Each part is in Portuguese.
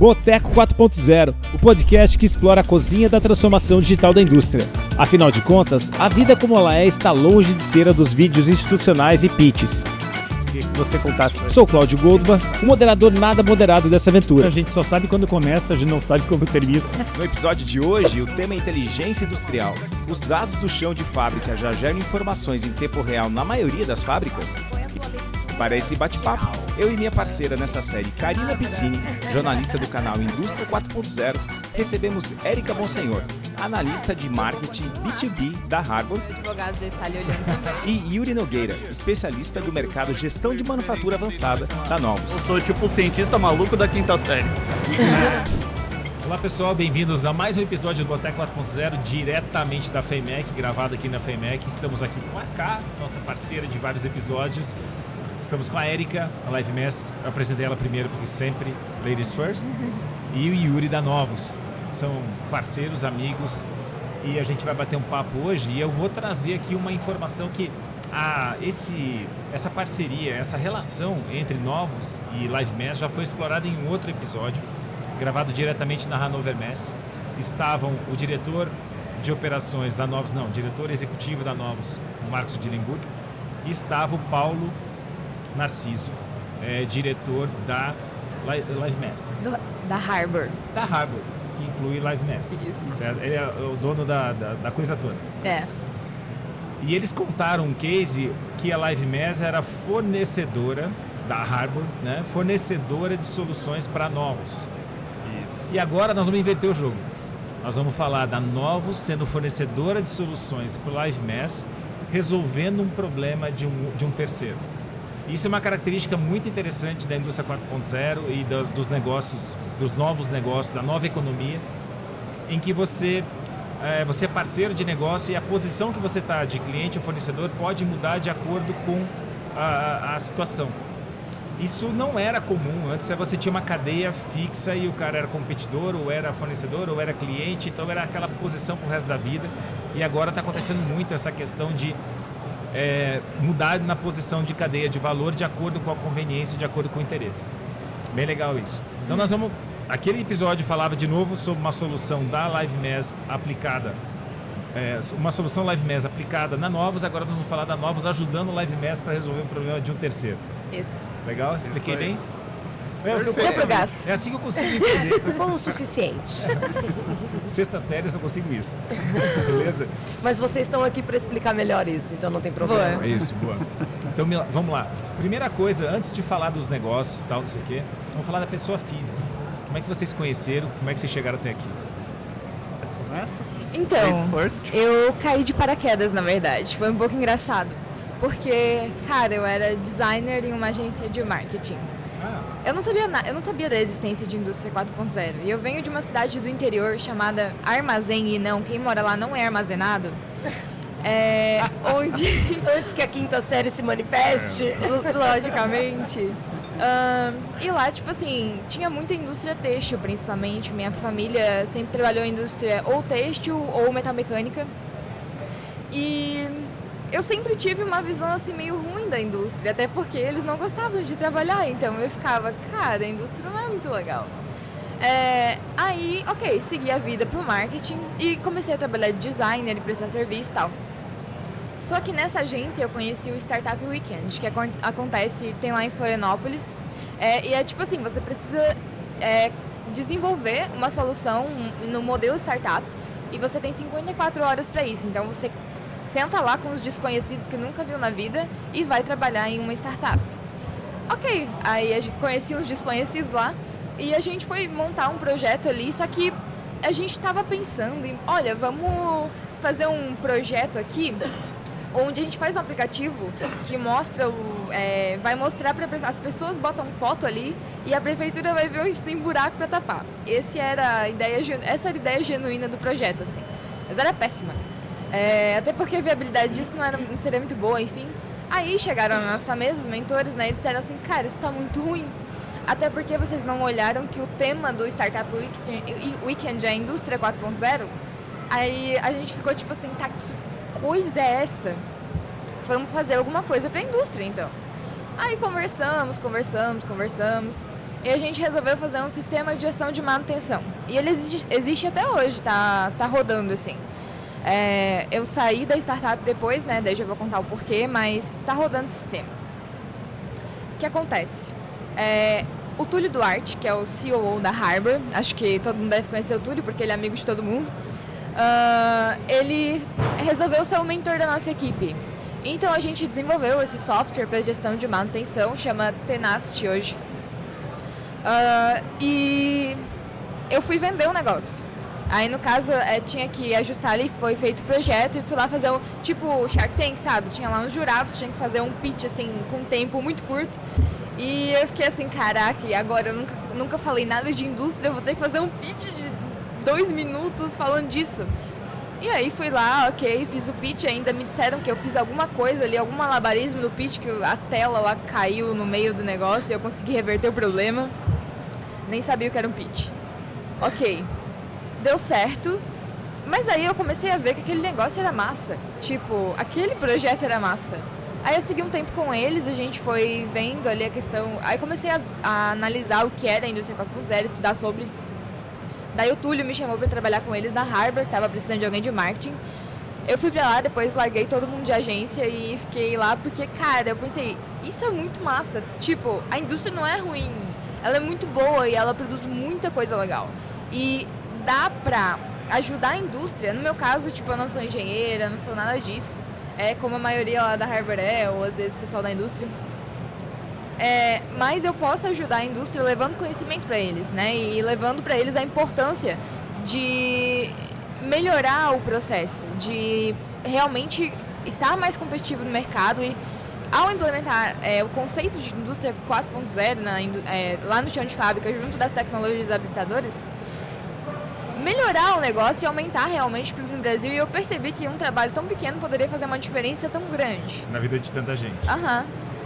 Boteco 4.0, o podcast que explora a cozinha da transformação digital da indústria. Afinal de contas, a vida como ela é está longe de ser a dos vídeos institucionais e pitches. Que você contasse pra gente. Sou Cláudio Goldman, o moderador nada moderado dessa aventura. A gente só sabe quando começa, a gente não sabe como termina. No episódio de hoje, o tema é inteligência industrial. Os dados do chão de fábrica já geram informações em tempo real na maioria das fábricas? Para esse bate-papo, eu e minha parceira nessa série, Karina Pizzini, jornalista do canal Indústria 4.0, recebemos Érica Bonsenhor, analista de marketing B2B da Harbor, O advogado já está ali olhando também. e Yuri Nogueira, especialista do mercado gestão de manufatura avançada da Novos. Eu sou tipo o cientista maluco da quinta série. Olá pessoal, bem-vindos a mais um episódio do Boteco 4.0, diretamente da FEMEC, gravado aqui na FEMEC. Estamos aqui com a Ká, nossa parceira de vários episódios. Estamos com a Érica, a Live Mess. Eu apresentei ela primeiro porque sempre ladies first. E o Yuri da Novos. São parceiros, amigos. E a gente vai bater um papo hoje. E eu vou trazer aqui uma informação que essa parceria, essa relação entre Novos e Live Mess já foi explorada em um outro episódio, gravado diretamente na Hannover Mess. Estavam o diretor de operações da Novos, diretor executivo da Novos, o Marcos Dillenburg, e estava o Paulo Narciso, diretor da Live Mess. Da Harbor. Da Harbor, que inclui Live Mess. Isso. Certo? Ele é o dono da coisa toda. É. E eles contaram um case que a Live Mess era fornecedora da Harbor, né? Fornecedora de soluções para Novos. Isso. E agora nós vamos inverter o jogo. Nós vamos falar da Novos sendo fornecedora de soluções para o Live Mess, resolvendo um problema de um terceiro. Isso é uma característica muito interessante da indústria 4.0 e dos negócios, dos novos negócios, da nova economia, em que você é parceiro de negócio e a posição que você está de cliente ou fornecedor pode mudar de acordo com a situação. Isso não era comum. Antes você tinha uma cadeia fixa e o cara era competidor, ou era fornecedor, ou era cliente, então era aquela posição para o resto da vida. E agora está acontecendo muito essa questão de mudar na posição de cadeia de valor de acordo com a conveniência, de acordo com o interesse. Bem legal isso. Então nós vamos... Aquele episódio falava de novo sobre uma solução da Live Mess aplicada, uma solução Live Mess aplicada na Novos. Agora nós vamos falar da Novos ajudando o Live Mess para resolver um problema de um terceiro. Isso. Legal? Expliquei Isso aí. bem? Deu pro gasto. É assim que eu consigo entender. Bom o suficiente. Sexta série eu só consigo isso. Beleza? Mas vocês estão aqui para explicar melhor isso, então não tem problema. Boa. É isso, boa. Então vamos lá. Primeira coisa, antes de falar dos negócios e tal, não sei o quê, vamos falar da pessoa física. Como é que vocês conheceram? Como é que vocês chegaram até aqui? Você começa? Então, Ladies first. eu caí de paraquedas, na verdade. Foi um pouco engraçado. Porque, cara, eu era designer em uma agência de marketing. Eu não sabia da existência de indústria 4.0. E eu venho de uma cidade do interior chamada Armazém, e não, quem mora lá não é armazenado. Onde, Antes que a quinta série se manifeste. logicamente. E lá, tipo assim, tinha muita indústria têxtil, principalmente. Minha família sempre trabalhou em indústria ou têxtil ou metalmecânica. E eu sempre tive uma visão assim meio ruim da indústria, até porque eles não gostavam de trabalhar, então eu ficava, cara, a indústria não é muito legal. Aí, ok, segui a vida pro marketing e comecei a trabalhar de designer e prestar serviço e tal. Só que nessa agência eu conheci o Startup Weekend, que tem lá em Florianópolis. E é tipo assim, você precisa desenvolver uma solução no modelo startup e você tem 54 horas para isso. Então você senta lá com os desconhecidos que nunca viu na vida e vai trabalhar em uma startup. Ok, aí a gente conhecia os desconhecidos lá e a gente foi montar um projeto ali, só que a gente estava pensando em, olha, vamos fazer um projeto aqui onde a gente faz um aplicativo que mostra vai mostrar para as pessoas, botam foto ali e a prefeitura vai ver onde tem buraco para tapar. Essa era a ideia genuína do projeto, assim. Mas era péssima. Até porque a viabilidade disso não seria muito boa, enfim. Aí chegaram na nossa mesa os mentores, né, e disseram assim, cara, isso tá muito ruim. Até porque vocês não olharam que o tema do Startup Weekend é a Indústria 4.0. Aí a gente ficou tipo assim, tá, que coisa é essa? Vamos fazer alguma coisa pra indústria, então. Aí conversamos. e a gente resolveu fazer um sistema de gestão de manutenção. E ele existe até hoje, tá rodando assim. Eu saí da startup depois, né, daí já vou contar o porquê, mas tá rodando o sistema. O que acontece? O Túlio Duarte, que é o COO da Harbor, acho que todo mundo deve conhecer o Túlio porque ele é amigo de todo mundo, ele resolveu ser o mentor da nossa equipe. Então a gente desenvolveu esse software para gestão de manutenção, chama Tenacity hoje. E eu fui vender o negócio. Aí no caso tinha que ajustar ali, foi feito o projeto e fui lá fazer o tipo Shark Tank, sabe? Tinha lá uns jurados, tinha que fazer um pitch assim com um tempo muito curto. E eu fiquei assim, caraca, e agora eu nunca falei nada de indústria, eu vou ter que fazer um pitch de 2 minutos falando disso. E aí fui lá, ok, fiz o pitch, ainda me disseram que eu fiz alguma coisa ali, algum malabarismo no pitch, que a tela lá caiu no meio do negócio e eu consegui reverter o problema. Nem sabia o que era um pitch. Ok, deu certo, mas aí eu comecei a ver que aquele negócio era massa. Tipo, aquele projeto era massa. Aí eu segui um tempo com eles, a gente foi vendo ali a questão... Aí comecei a analisar o que era a indústria 4.0, estudar sobre... Daí o Túlio me chamou para trabalhar com eles na Harbor, que tava precisando de alguém de marketing. Eu fui pra lá, depois larguei todo mundo de agência e fiquei lá porque, cara, eu pensei, isso é muito massa. Tipo, a indústria não é ruim, ela é muito boa e ela produz muita coisa legal. E dá pra ajudar a indústria. No meu caso, tipo, eu não sou engenheira, não sou nada disso. Como a maioria lá da Harbor ou às vezes o pessoal da indústria. Mas eu posso ajudar a indústria levando conhecimento para eles, né? E levando para eles a importância de melhorar o processo, de realmente estar mais competitivo no mercado e ao implementar o conceito de indústria 4.0 lá no chão de fábrica, junto das tecnologias habilitadoras, melhorar o negócio e aumentar realmente no Brasil. E eu percebi que um trabalho tão pequeno poderia fazer uma diferença tão grande. Na vida de tanta gente.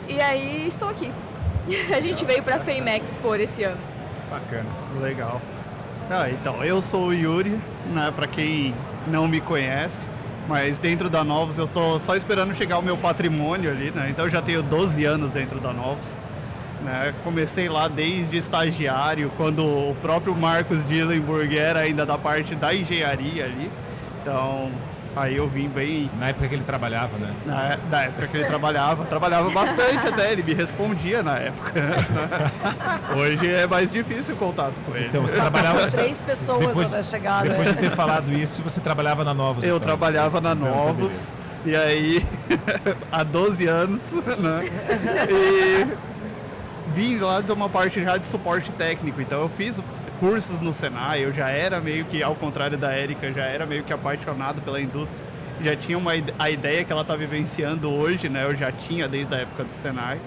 E aí estou aqui. A gente veio para a Feimex por esse ano. Bacana. Legal. Então, eu sou o Yuri, né, para quem não me conhece, mas dentro da Novos eu estou só esperando chegar o meu patrimônio ali, né? Então eu já tenho 12 anos dentro da Novos. Né? Comecei lá desde estagiário, quando o próprio Marcos Dillenburg era ainda da parte da engenharia ali. Então, aí eu vim bem... Na época que ele trabalhava, né? Na época que ele trabalhava bastante até, ele me respondia na época. Hoje é mais difícil o contato com ele. Então, você trabalhava... 3 pessoas até chegar, né? Depois de ter falado isso, você trabalhava na Novos? Eu então. trabalhava na Novos, e aí, há 12 anos, né? E... vim lá de uma parte já de suporte técnico, então eu fiz cursos no Senai, eu já era meio que, ao contrário da Érica, já era meio que apaixonado pela indústria, já tinha a ideia que ela está vivenciando hoje, né? Eu já tinha desde a época do Senai,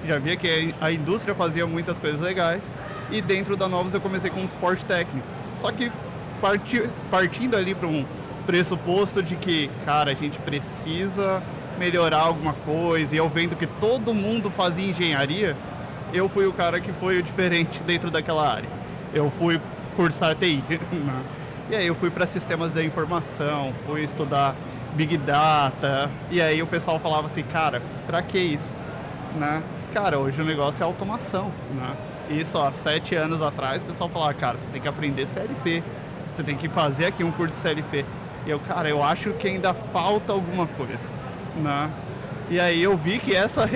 já via que a indústria fazia muitas coisas legais e dentro da Novos eu comecei com suporte técnico, só que partindo ali para um pressuposto de que, cara, a gente precisa melhorar alguma coisa e eu vendo que todo mundo fazia engenharia, eu fui o cara que foi o diferente dentro daquela área. Eu fui cursar TI. E aí eu fui para sistemas da informação, fui estudar Big Data. E aí o pessoal falava assim, cara, pra que isso? Né? Cara, hoje o negócio é automação. Né? Isso há 7 anos atrás, o pessoal falava, cara, você tem que aprender CLP. Você tem que fazer aqui um curso de CLP. E eu, cara, eu acho que ainda falta alguma coisa. Né? E aí eu vi que essa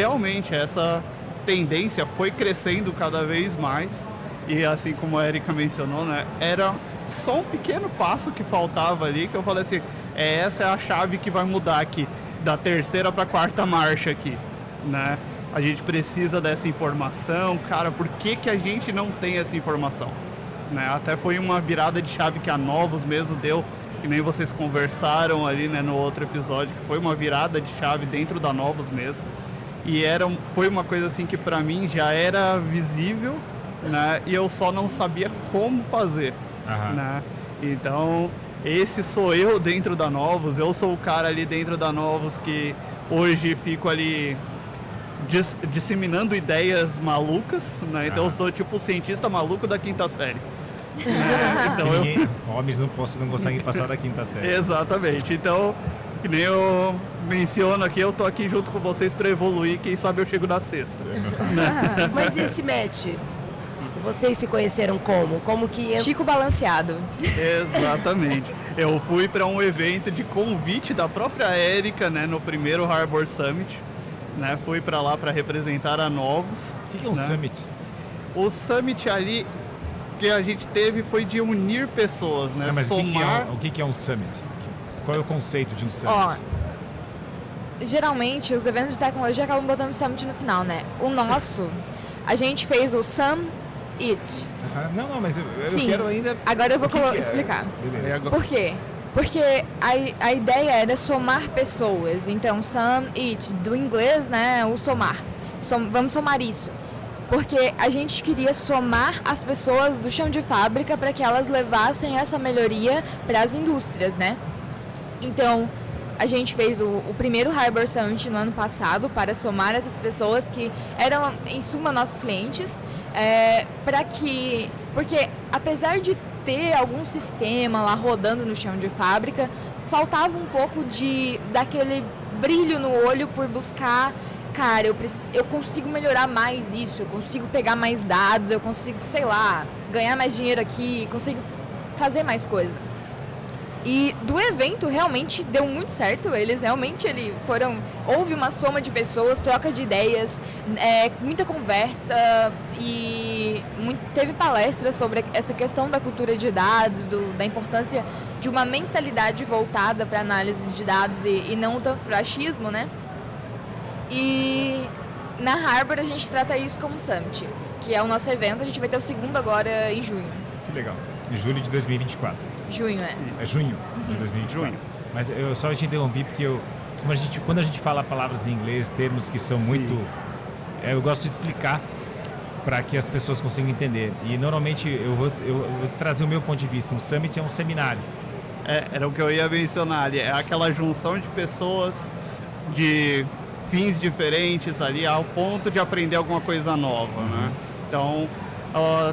tendência foi crescendo cada vez mais e assim como a Érica mencionou, né, era só um pequeno passo que faltava ali, que eu falei assim, essa é a chave que vai mudar aqui, da 3ª para a 4ª marcha aqui, né, a gente precisa dessa informação, cara, por que a gente não tem essa informação, né, até foi uma virada de chave que a Novos mesmo deu, que nem vocês conversaram ali, né, no outro episódio, que foi uma virada de chave dentro da Novos mesmo. E foi uma coisa assim que pra mim já era visível, né? E eu só não sabia como fazer, né? Então, esse sou eu dentro da Novos, eu sou o cara ali dentro da Novos que hoje fico ali disseminando ideias malucas, né? Então eu sou tipo o cientista maluco da 5ª série. Então homens não conseguem passar da 5ª série. Exatamente, então... Que nem eu menciono aqui, eu tô aqui junto com vocês para evoluir, quem sabe eu chego na 6ª. Mas e esse match? Vocês se conheceram como? Como que... Chico Balanceado. Exatamente. Eu fui para um evento de convite da própria Érica, né, no primeiro Harbor Summit. Né, fui para lá para representar a Novos. O que é um né? summit? O Summit ali que a gente teve foi de unir pessoas, né? Não, mas somar... o que é um summit? Qual é o conceito de um summit? Ó, geralmente os eventos de tecnologia acabam botando Summit no final, né? O nosso, a gente fez o Summit. Não, mas eu Sim. quero ainda... Agora eu vou O que que é? explicar. Beleza. Por quê? Porque a ideia era somar pessoas. Então, Summit, do inglês, né? O somar. Vamos somar isso. Porque a gente queria somar as pessoas do chão de fábrica para que elas levassem essa melhoria para as indústrias, né? Então, a gente fez o primeiro Harbor Summit no ano passado para somar essas pessoas que eram, em suma, nossos clientes, porque apesar de ter algum sistema lá rodando no chão de fábrica, faltava um pouco daquele brilho no olho por buscar, cara, eu consigo melhorar mais isso, eu consigo pegar mais dados, eu consigo, sei lá, ganhar mais dinheiro aqui, consigo fazer mais coisa. E do evento realmente deu muito certo, eles realmente houve uma soma de pessoas, troca de ideias, muita conversa e teve palestras sobre essa questão da cultura de dados, da importância de uma mentalidade voltada para análise de dados e não tanto para achismo, né? E na Harbor a gente trata isso como Summit, que é o nosso evento, a gente vai ter o segundo agora em junho. Que legal. Em julho de 2024. Junho, É junho de 2024. Mas eu só te interrompi porque quando a gente fala palavras em inglês, termos que são muito... eu gosto de explicar para que as pessoas consigam entender. E normalmente eu vou trazer o meu ponto de vista. Um summit é um seminário. Era o que eu ia mencionar ali. É aquela junção de pessoas de fins diferentes ali ao ponto de aprender alguma coisa nova, né? Então...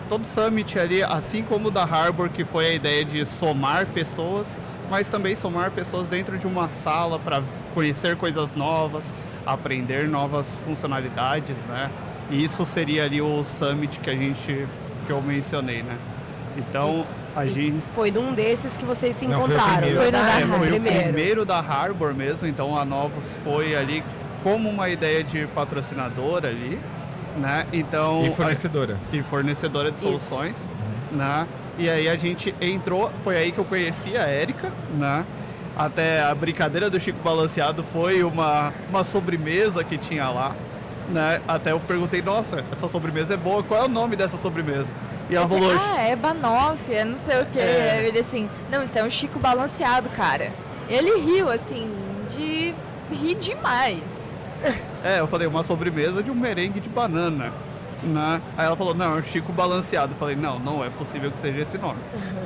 todo Summit ali, assim como o da Harbor, que foi a ideia de somar pessoas, mas também somar pessoas dentro de uma sala para conhecer coisas novas, aprender novas funcionalidades, né? E isso seria ali o Summit que eu mencionei, né? Então, a gente... Foi num desses que vocês se Não, foi o encontraram. primeiro. Foi no da Harbor. Foi o primeiro da Harbor mesmo, então a Novos foi ali como uma ideia de patrocinadora ali, né? Então, E fornecedora. E fornecedora de soluções, né? E aí a gente entrou, foi aí que eu conheci a Érica, né? Até a brincadeira do Chico Balanceado foi uma sobremesa que tinha lá, né? Até eu perguntei, nossa, essa sobremesa é boa, qual é o nome dessa sobremesa? E ela falou... é Banoff, é não sei o que. Ele assim, não, isso é um Chico Balanceado, cara. Ele riu, assim, de rir demais. Eu falei, uma sobremesa de um merengue de banana, né? Aí ela falou, não, é um Chico Balanceado. Eu falei, não é possível que seja esse nome.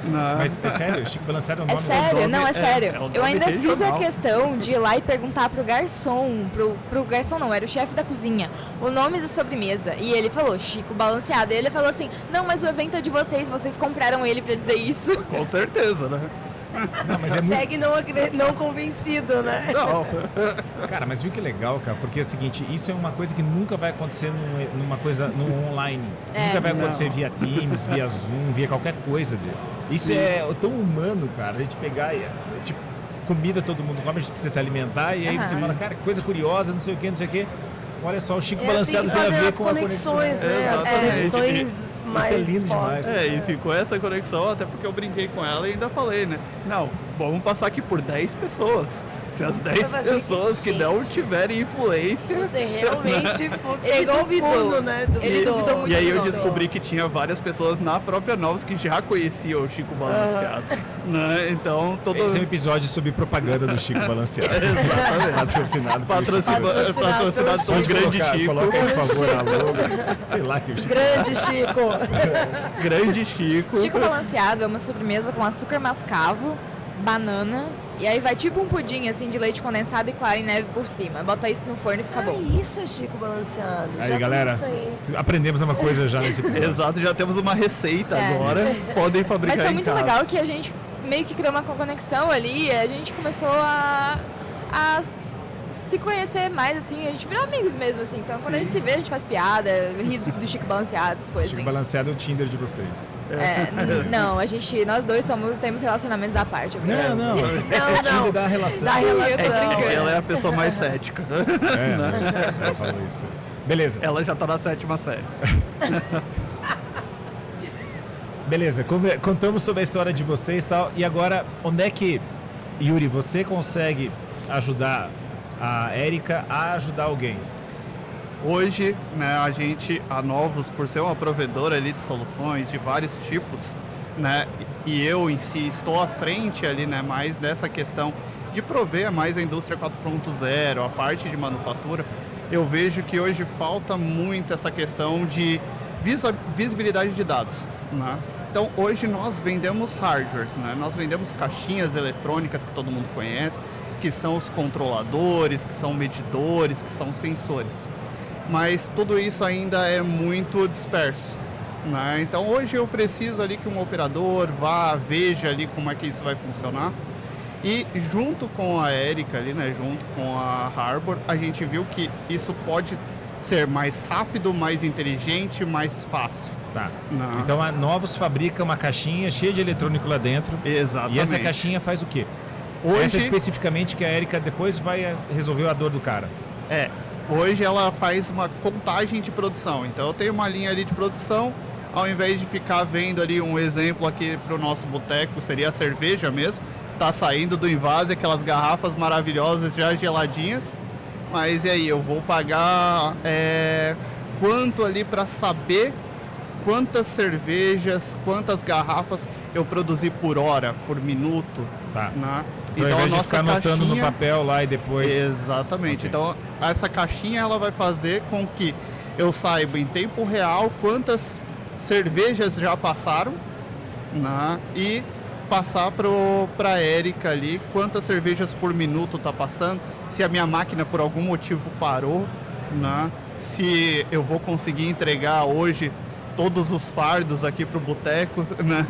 Né? Mas é sério, Chico Balanceado é o É nome sério, nome não, é sério. é o nome Eu ainda fiz a regional. questão de ir lá e perguntar pro garçom, pro garçom não, era o chefe da cozinha, o nome da sobremesa. E ele falou, Chico Balanceado. E ele falou assim, não, mas o evento é de vocês compraram ele pra dizer isso. Com certeza, né? Não, mas é muito... Segue não convencido, né? Não, Cara, mas viu que legal, cara? Porque é o seguinte, isso é uma coisa que nunca vai acontecer numa coisa no online. Nunca vai acontecer via Teams, via Zoom, via qualquer coisa dele. Isso é tão humano, cara. A gente pegar e, tipo, comida todo mundo come, a gente precisa se alimentar e aí você fala, cara, que coisa curiosa, não sei o que, não sei o que. Olha só, o Chico Balanceado tem a fazendo ver as com a conexões, conexão. né? As Exatamente. conexões mais Isso é lindo demais. fortes. e ficou essa conexão, até porque eu brinquei com ela e ainda falei, né? Não, vamos passar aqui por 10 pessoas. Se as 10 Vai fazer pessoas que não tiverem influência... Você realmente Ele pegou o duvidou. fundo, né? Ele duvidou muito. E aí eu não. descobri que tinha várias pessoas na própria Novos que já conheciam o Chico Balanceado. Né? Então, todo... Esse é um episódio sobre propaganda do Chico Balanceado. Exatamente. Patrocinado pelo Chico Balanceado. Patrocinado pelo Pode grande colocar, Chico. coloca aí, por favor, a logo. Sei lá que o Chico... Grande Chico. Grande Chico. Chico Balanceado é uma sobremesa com açúcar mascavo, banana, e aí vai tipo um pudim assim de leite condensado e clara em neve por cima. Bota isso no forno e fica bom. Isso é Chico Balanceado. Aí, Já galera, isso aí. aprendemos uma coisa já nesse episódio. Exato, já temos uma receita É. agora. Podem fabricar Mas foi em muito casa. legal que a gente meio que criou uma conexão ali, e a gente começou a se conhecer mais, assim, a gente vira amigos mesmo, assim. Então, quando a gente se vê, a gente faz piada, ri do Chico Balanceado, essas coisas Chico assim. Balanceado é o Tinder de vocês. Não, nós dois temos relacionamentos à parte. Não. Não, Tinder da relação. Da relação. Ela é a pessoa mais cética. Ela falou isso. Beleza. Ela já tá na 7ª série. Beleza, contamos sobre a história de vocês e tal. E agora, onde é que, Yuri, você consegue ajudar a Érica a ajudar alguém? Hoje, né, a Novos, por ser uma provedora ali de soluções de vários tipos, né, e eu em si estou à frente ali, né, mais dessa questão de prover mais a indústria 4.0, a parte de manufatura, eu vejo que hoje falta muito essa questão de visibilidade de dados, né? Então, hoje nós vendemos hardwares, né? Nós vendemos caixinhas eletrônicas que todo mundo conhece, que são os controladores, que são medidores, que são sensores. Mas tudo isso ainda é muito disperso, né? Então, hoje eu preciso ali que um operador vá, veja ali como é que isso vai funcionar. E junto com a Érica ali, né? Junto com a Harbor, a gente viu que isso pode ser mais rápido, mais inteligente, mais fácil. Tá. Não. Então a Novos fabrica uma caixinha cheia de eletrônico lá dentro. Exatamente. E essa caixinha faz o quê? Hoje, Essa especificamente que a Érica depois vai resolver a dor do cara. Hoje ela faz uma contagem de produção. Então eu tenho uma linha ali de produção, ao invés de ficar vendo ali um exemplo aqui para o nosso boteco, seria a cerveja mesmo. Tá saindo do invase, aquelas garrafas maravilhosas já geladinhas. Mas e aí, eu vou pagar quanto ali para saber quantas cervejas, quantas garrafas eu produzi por hora, por minuto. Tá. Né? Então, ao invés de ficar anotando no papel lá e depois... Exatamente. Okay. Então, essa caixinha ela vai fazer com que eu saiba em tempo real quantas cervejas já passaram, né? E passar para a Érica ali quantas cervejas por minuto está passando, se a minha máquina por algum motivo parou, né? Se eu vou conseguir entregar hoje todos os fardos aqui para o boteco, né?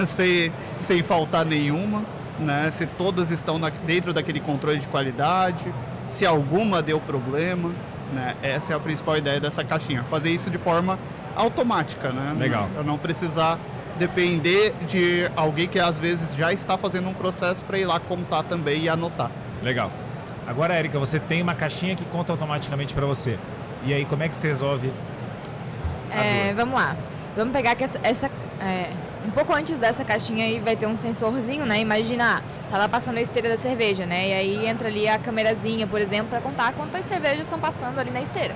sem faltar nenhuma, né? Se todas estão dentro daquele controle de qualidade, se alguma deu problema, né? Essa é a principal ideia dessa caixinha, fazer isso de forma automática, né? Legal. Eu não precisar depender de alguém que às vezes já está fazendo um processo para ir lá contar também e anotar. Legal. Agora, Érica, você tem uma caixinha que conta automaticamente para você. E aí, como é que você resolve? Vamos lá. Vamos pegar que um pouco antes dessa caixinha aí vai ter um sensorzinho, né? Imagina, tá lá passando a esteira da cerveja, né? E aí entra ali a câmerazinha, por exemplo, para contar quantas cervejas estão passando ali na esteira.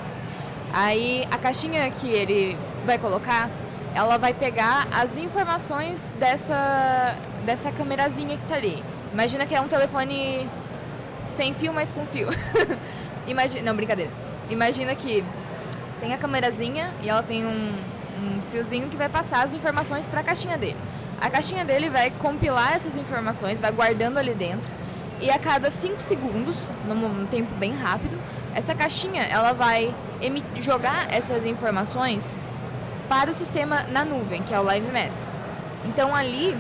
Aí a caixinha que ele vai colocar, ela vai pegar as informações dessa câmerazinha que tá ali. Imagina que é um telefone sem fio, mas com fio. Não, brincadeira. Imagina que tem a câmerazinha e ela tem um fiozinho que vai passar as informações para a caixinha dele. A caixinha dele vai compilar essas informações, vai guardando ali dentro. E a cada 5 segundos, num tempo bem rápido, essa caixinha ela vai jogar essas informações para o sistema na nuvem, que é o LiveMess. Então ali,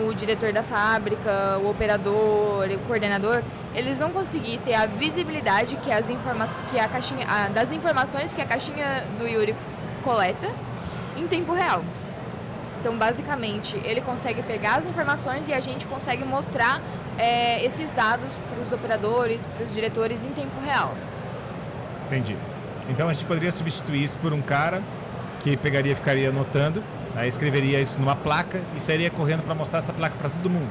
o diretor da fábrica, o operador, o coordenador, eles vão conseguir ter a visibilidade que das informações que a caixinha do Yuri coleta em tempo real. Então, basicamente, ele consegue pegar as informações e a gente consegue mostrar esses dados para os operadores, para os diretores em tempo real. Entendi. Então, a gente poderia substituir isso por um cara que ficaria anotando, aí escreveria isso numa placa e sairia correndo para mostrar essa placa para todo mundo.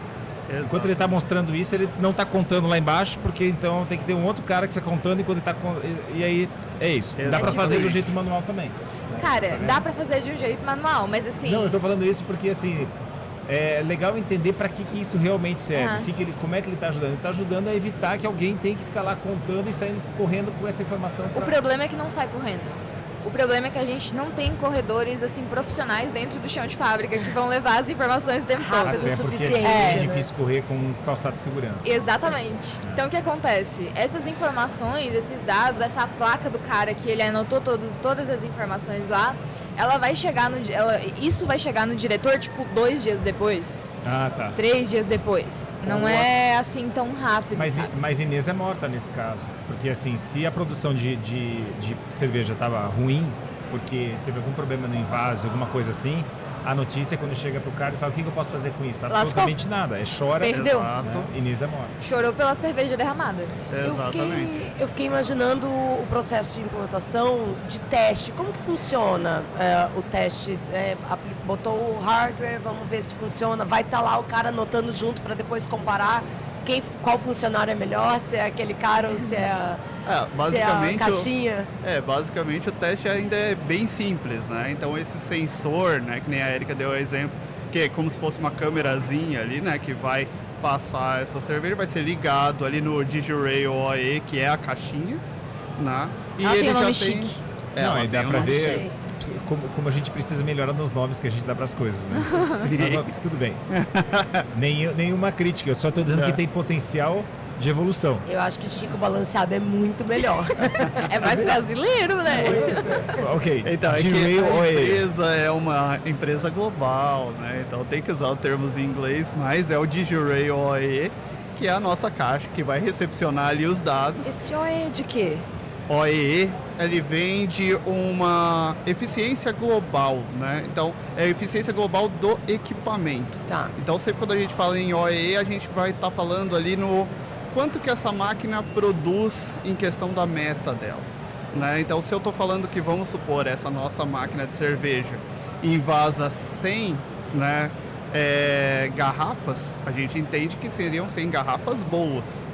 Exato. Enquanto ele está mostrando isso, ele não está contando lá embaixo, porque então tem que ter um outro cara que está contando enquanto ele está... E aí, é isso. Dá para fazer do jeito manual também. Cara, dá pra fazer de um jeito manual, mas assim... Não, eu tô falando isso porque, assim, é legal entender pra que isso realmente serve. Como é que ele tá ajudando? Ele tá ajudando a evitar que alguém tenha que ficar lá contando e saindo correndo com essa informação. O problema é que não sai correndo. O problema é que a gente não tem corredores, assim, profissionais dentro do chão de fábrica que vão levar as informações o tempo todo. Rápido o Até suficiente. É difícil correr com um calçado de segurança. Exatamente. Então, o que acontece? Essas informações, esses dados, essa placa do cara que ele anotou todas as informações lá, ela vai chegar isso vai chegar no diretor, tipo, 2 dias depois, Ah, tá. 3 dias depois. Não é assim tão rápido, sabe? Mas Inês é morta nesse caso. Porque assim, se a produção de cerveja estava ruim, porque teve algum problema no invase, alguma coisa assim, a notícia é quando chega pro cara e fala, o que eu posso fazer com isso? Absolutamente nada. É chora. Perdeu. Né? Inês é morta. Chorou pela cerveja derramada. Exatamente. Eu fiquei imaginando o processo de implantação, de teste. Como que funciona o teste? Botou o hardware, vamos ver se funciona. Vai estar lá o cara anotando junto para depois comparar qual funcionário é melhor, se é aquele cara ou se é a caixinha. Basicamente o teste ainda é bem simples, né? Então esse sensor, né, que nem a Erika deu o exemplo, que é como se fosse uma câmerazinha ali, né, que vai passar essa cerveja, vai ser ligado ali no DigiRail OE, que é a caixinha, né? E Ela ele tem um já nome tem... chique. Não, aí dá tem um pra nome ver como a gente precisa melhorar nos nomes que a gente dá pras coisas, né? Mas, tudo bem. Nenhuma crítica, eu só tô dizendo que tem potencial de evolução. Eu acho que Chico Balanceado é muito melhor. É mais brasileiro, né? Ok. Então, é que DigiRail a OE. empresa é uma empresa global, né? Então tem que usar os termos em inglês, mas é o DigiRail OE, que é a nossa caixa que vai recepcionar ali os dados. Esse OE é de quê? OEE, ele vem de uma eficiência global, né? Então, é a eficiência global do equipamento. Tá. Então, sempre quando a gente fala em OEE, a gente vai estar falando ali no quanto que essa máquina produz em questão da meta dela, né? Então, se eu estou falando que, vamos supor, essa nossa máquina de cerveja invasa 100, né, garrafas, a gente entende que seriam 100 garrafas boas,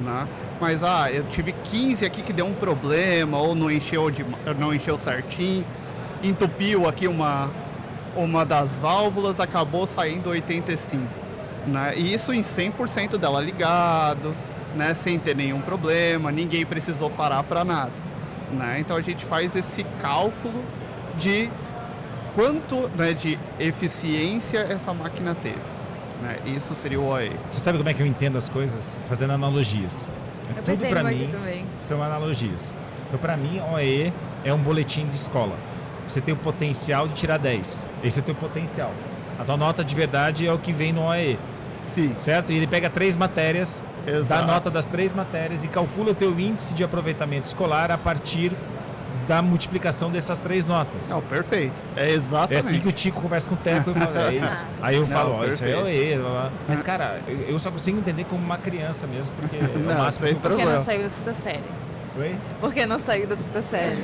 né? Mas, eu tive 15 aqui que deu um problema, ou não encheu certinho, entupiu aqui uma das válvulas, acabou saindo 85, né? E isso em 100% dela ligado, né? Sem ter nenhum problema, ninguém precisou parar para nada, né? Então a gente faz esse cálculo de quanto, né, de eficiência essa máquina teve, né? Isso seria o OE. Você sabe como é que eu entendo as coisas? Fazendo analogias. Eu Tudo pensei pra numa mim aqui também. são analogias. Então, pra mim, OE é um boletim de escola. Você tem o potencial de tirar 10. Esse é o teu potencial. A tua nota de verdade é o que vem no OE. Sim. Certo? E ele pega 3 matérias, dá Exato. a nota das 3 matérias e calcula o teu índice de aproveitamento escolar a partir da multiplicação dessas 3 notas. Não, perfeito. É exatamente. É assim que o Tico conversa com o Teco e fala, é isso. Aí eu falo, ó, isso aí é perfeito. OE. Blá, blá. Mas, cara, eu só consigo entender como uma criança mesmo, porque é o Não, máximo que sem eu Por que problema. não saiu da sexta série? Oi? Por que não saiu da sexta série?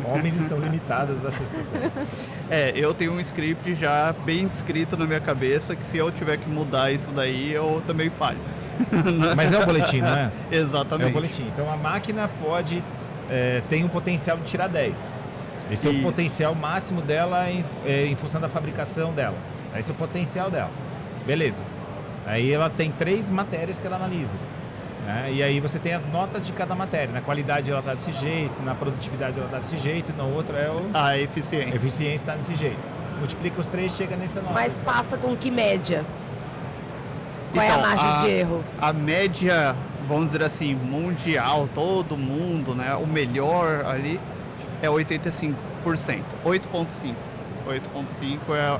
Homens estão limitados à sexta série. Eu tenho um script já bem descrito na minha cabeça, que se eu tiver que mudar isso daí, eu também falho. Mas é um boletim, não é? Exatamente. É um boletim. Então a máquina tem um potencial de tirar 10. Esse é o Isso. potencial máximo dela em função da fabricação dela. Esse é o potencial dela. Beleza. Aí ela tem 3 matérias que ela analisa, né? E aí você tem as notas de cada matéria. Na qualidade ela está desse jeito, na produtividade ela está desse jeito, na outra é A eficiência. a eficiência está desse jeito. Multiplica os 3, chega nessa nota. Mas passa com que média? Qual é a Então, margem de erro? A média, vamos dizer assim, mundial, todo mundo, né? O melhor ali é 85%. 8,5%. 8,5%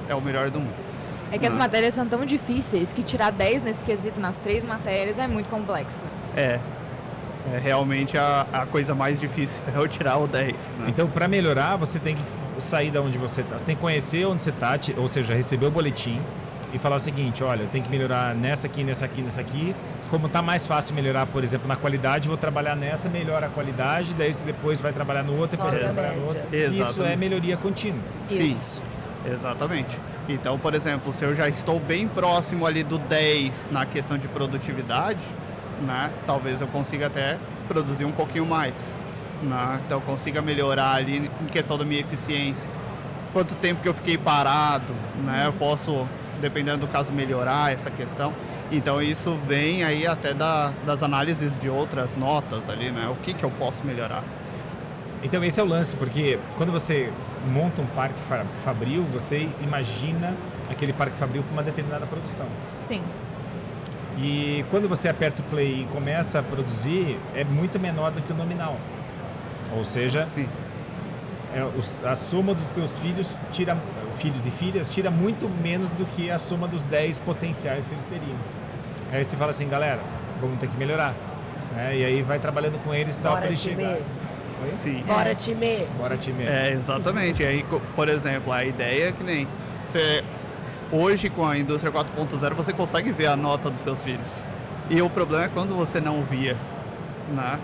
é o melhor do mundo. É que as matérias são tão difíceis que tirar 10 nesse quesito nas 3 matérias é muito complexo. É realmente a coisa mais difícil é eu tirar o 10, né? Então, para melhorar, você tem que sair da onde você está. Você tem que conhecer onde você está, ou seja, receber o boletim e falar o seguinte, olha, eu tenho que melhorar nessa aqui, nessa aqui, nessa aqui. Como está mais fácil melhorar, por exemplo, na qualidade, vou trabalhar nessa, melhora a qualidade, daí você depois vai trabalhar no outro, depois Sobe vai a trabalhar no outro. média. Isso é Exatamente. melhoria contínua. Isso. Sim, exatamente. Então, por exemplo, se eu já estou bem próximo ali do 10 na questão de produtividade, né, talvez eu consiga até produzir um pouquinho mais, né? Então, eu consiga melhorar ali em questão da minha eficiência. Quanto tempo que eu fiquei parado, né? Eu posso, dependendo do caso, melhorar essa questão. Então, isso vem aí até das análises de outras notas ali, né? O que eu posso melhorar. Então esse é o lance, porque quando você monta um parque fabril, você imagina aquele parque fabril com uma determinada produção. Sim. E quando você aperta o play e começa a produzir, é muito menor do que o nominal. Ou seja, Sim. a soma dos seus filhos filhos e filhas tira muito menos do que a soma dos 10 potenciais que eles teriam. Aí você fala assim, galera, vamos ter que melhorar. Né? E aí vai trabalhando com eles tal para eles chegarem. Sim. Bora, time! Bora, time. Exatamente. E aí, por exemplo, a ideia é que nem você, hoje com a indústria 4.0 você consegue ver a nota dos seus filhos. E o problema é quando você não via, né?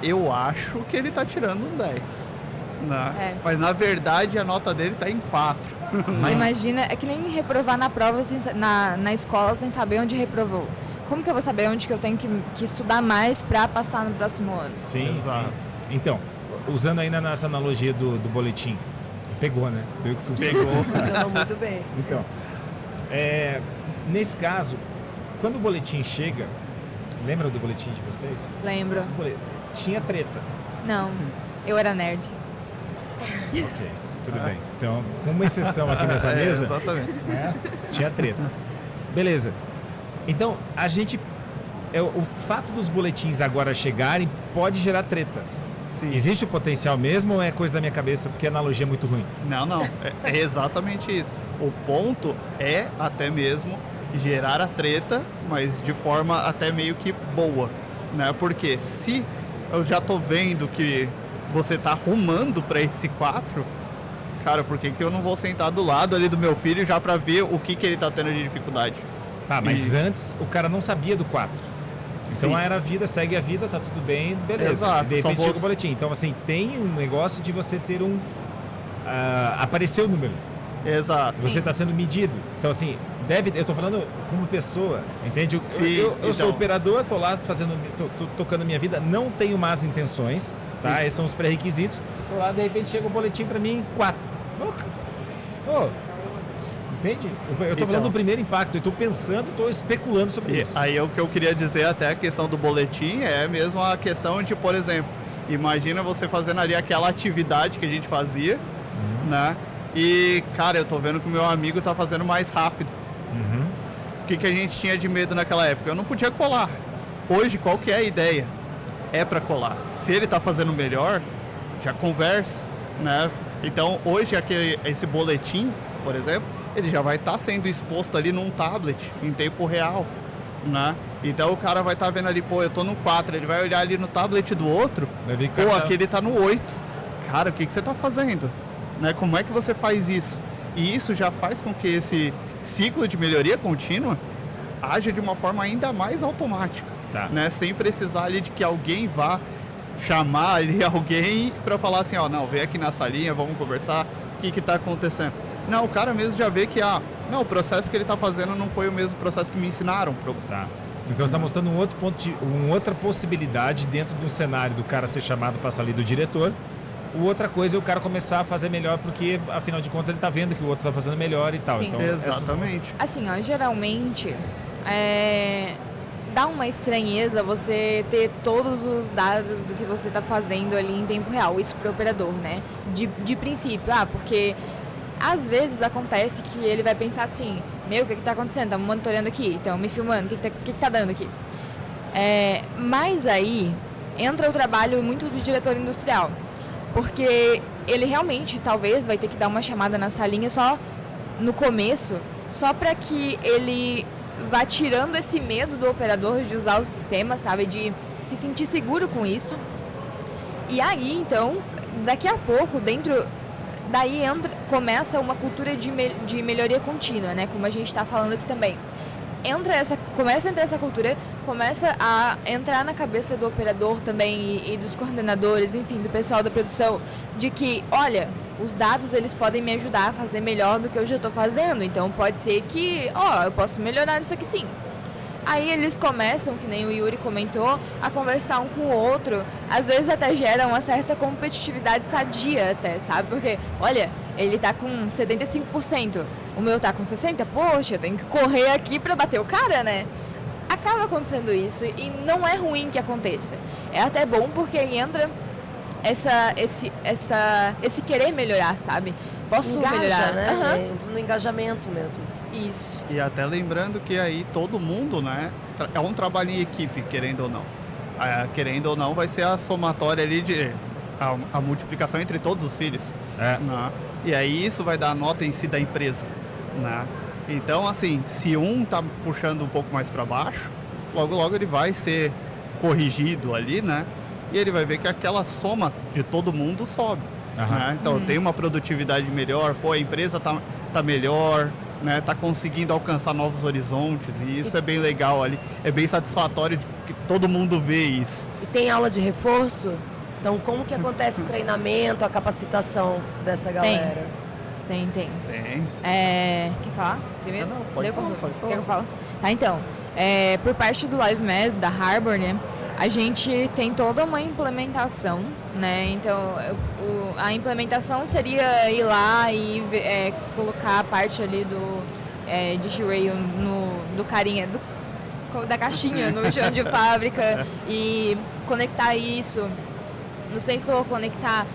Eu acho que ele tá tirando um 10. Né? Mas na verdade a nota dele tá em 4. Imagina, é que nem reprovar na prova, na escola, sem saber onde reprovou. Como que eu vou saber onde que eu tenho que estudar mais para passar no próximo ano? Sim, Exato. sim. Então, usando ainda nessa analogia do boletim, pegou, né? Pegou que funcionou. Funcionou muito bem. Então, nesse caso, quando o boletim chega, lembra do boletim de vocês? Lembro. Tinha treta. Não, eu era nerd. Ok, tudo bem. Então, com uma exceção aqui nessa mesa, Exatamente. né, tinha treta. Beleza. Então, o fato dos boletins agora chegarem pode gerar treta. Sim. Existe o potencial mesmo ou é coisa da minha cabeça porque a analogia é muito ruim? Não. É exatamente isso. O ponto é até mesmo gerar a treta, mas de forma até meio que boa, né? Porque se eu já tô vendo que você tá arrumando para esse 4, cara, por que eu não vou sentar do lado ali do meu filho já para ver o que ele tá tendo de dificuldade? Tá, mas antes o cara não sabia do 4. Então Sim. era a vida, segue a vida, tá tudo bem, beleza. Exato, De repente só chega você- o boletim. Então, assim, tem um negócio de você ter aparecer o número. Exato. Você está sendo medido. Então, assim, eu estou falando como pessoa, entende? Sim, Eu sou então. operador, estou lá tô tocando minha vida, não tenho más intenções, tá? Esses são os pré-requisitos. Estou lá, de repente chega um boletim para mim, 4. Entende? Eu estou falando do primeiro impacto, eu estou pensando, estou especulando sobre E isso. aí o que eu queria dizer até a questão do boletim é mesmo a questão de, por exemplo, imagina você fazendo ali aquela atividade que a gente fazia, né? E, cara, eu tô vendo que o meu amigo tá fazendo mais rápido. O que a gente tinha de medo naquela época? Eu não podia colar. Hoje, qual que é a ideia? É para colar. Se ele tá fazendo melhor, já conversa, né? Então, hoje, esse boletim, por exemplo, ele já vai estar sendo exposto ali num tablet, em tempo real, né? Então, o cara vai estar vendo ali, pô, eu tô no 4, ele vai olhar ali no tablet do outro, Vai ver que pô, o cara aquele tá no 8. Cara, o que você tá fazendo? Né? Como é que você faz isso? E isso já faz com que esse ciclo de melhoria contínua haja de uma forma ainda mais automática, Tá. né? Sem precisar ali de que alguém vá chamar ali alguém para falar assim, ó, não, vem aqui na salinha, vamos conversar, o que está acontecendo? Não, o cara mesmo já vê que, não, o processo que ele está fazendo não foi o mesmo processo que me ensinaram. Tá. Então você está mostrando um outro ponto uma outra possibilidade dentro de um cenário do cara ser chamado para sair do diretor. Outra coisa é o cara começar a fazer melhor, porque afinal de contas ele está vendo que o outro está fazendo melhor e tal. Sim. Então, Exatamente. Assim, ó, geralmente dá uma estranheza você ter todos os dados do que você está fazendo ali em tempo real, isso para o operador, né? De princípio, porque às vezes acontece que ele vai pensar assim, o que está acontecendo? Estamos monitorando aqui, estão me filmando, o que tá dando aqui? Mas aí entra o trabalho muito do diretor industrial, porque ele realmente talvez vai ter que dar uma chamada na salinha só no começo, só para que ele vá tirando esse medo do operador de usar o sistema, sabe, de se sentir seguro com isso. E aí, então, daqui a pouco, começa uma cultura de melhoria contínua, né, como a gente está falando aqui também. Começa a entrar essa cultura, começa a entrar na cabeça do operador também e dos coordenadores, enfim, do pessoal da produção, de que, olha, os dados eles podem me ajudar a fazer melhor do que eu já estou fazendo, então pode ser que, eu posso melhorar nisso aqui sim. Aí eles começam, que nem o Yuri comentou, a conversar um com o outro, às vezes até gera uma certa competitividade sadia até, sabe? Porque, olha, ele tá com 75%, o meu tá com 60%, poxa, eu tenho que correr aqui pra bater o cara, né? Acaba acontecendo isso e não é ruim que aconteça. É até bom porque entra esse querer melhorar, sabe? Posso Engaja, melhorar, né? Entra no engajamento mesmo. Isso. E até lembrando que aí todo mundo, né, é um trabalho em equipe, querendo ou não. Querendo ou não, vai ser a somatória ali de a multiplicação entre todos os filhos. É. Né? E aí isso vai dar a nota em si da empresa. Né? Então, assim, se um tá puxando um pouco mais para baixo, logo logo ele vai ser corrigido ali, né? E ele vai ver que aquela soma de todo mundo sobe. Né? Então tem uma produtividade melhor, pô, a empresa tá melhor, né? Tá conseguindo alcançar novos horizontes, e isso é bem legal ali, é bem satisfatório de que todo mundo vê isso. E tem aula de reforço? Então, como que acontece o treinamento, a capacitação dessa galera? Tem. Tem. Quer falar primeiro? Não, pode falar. Quer que eu fale? Tá, então. Por parte do Live Mass, da Harbor, né? A gente tem toda uma implementação, né? Então, a implementação seria ir lá e colocar a parte ali do Dish-Rail do carinha, da caixinha no chão de fábrica e conectar isso no sensor, conectar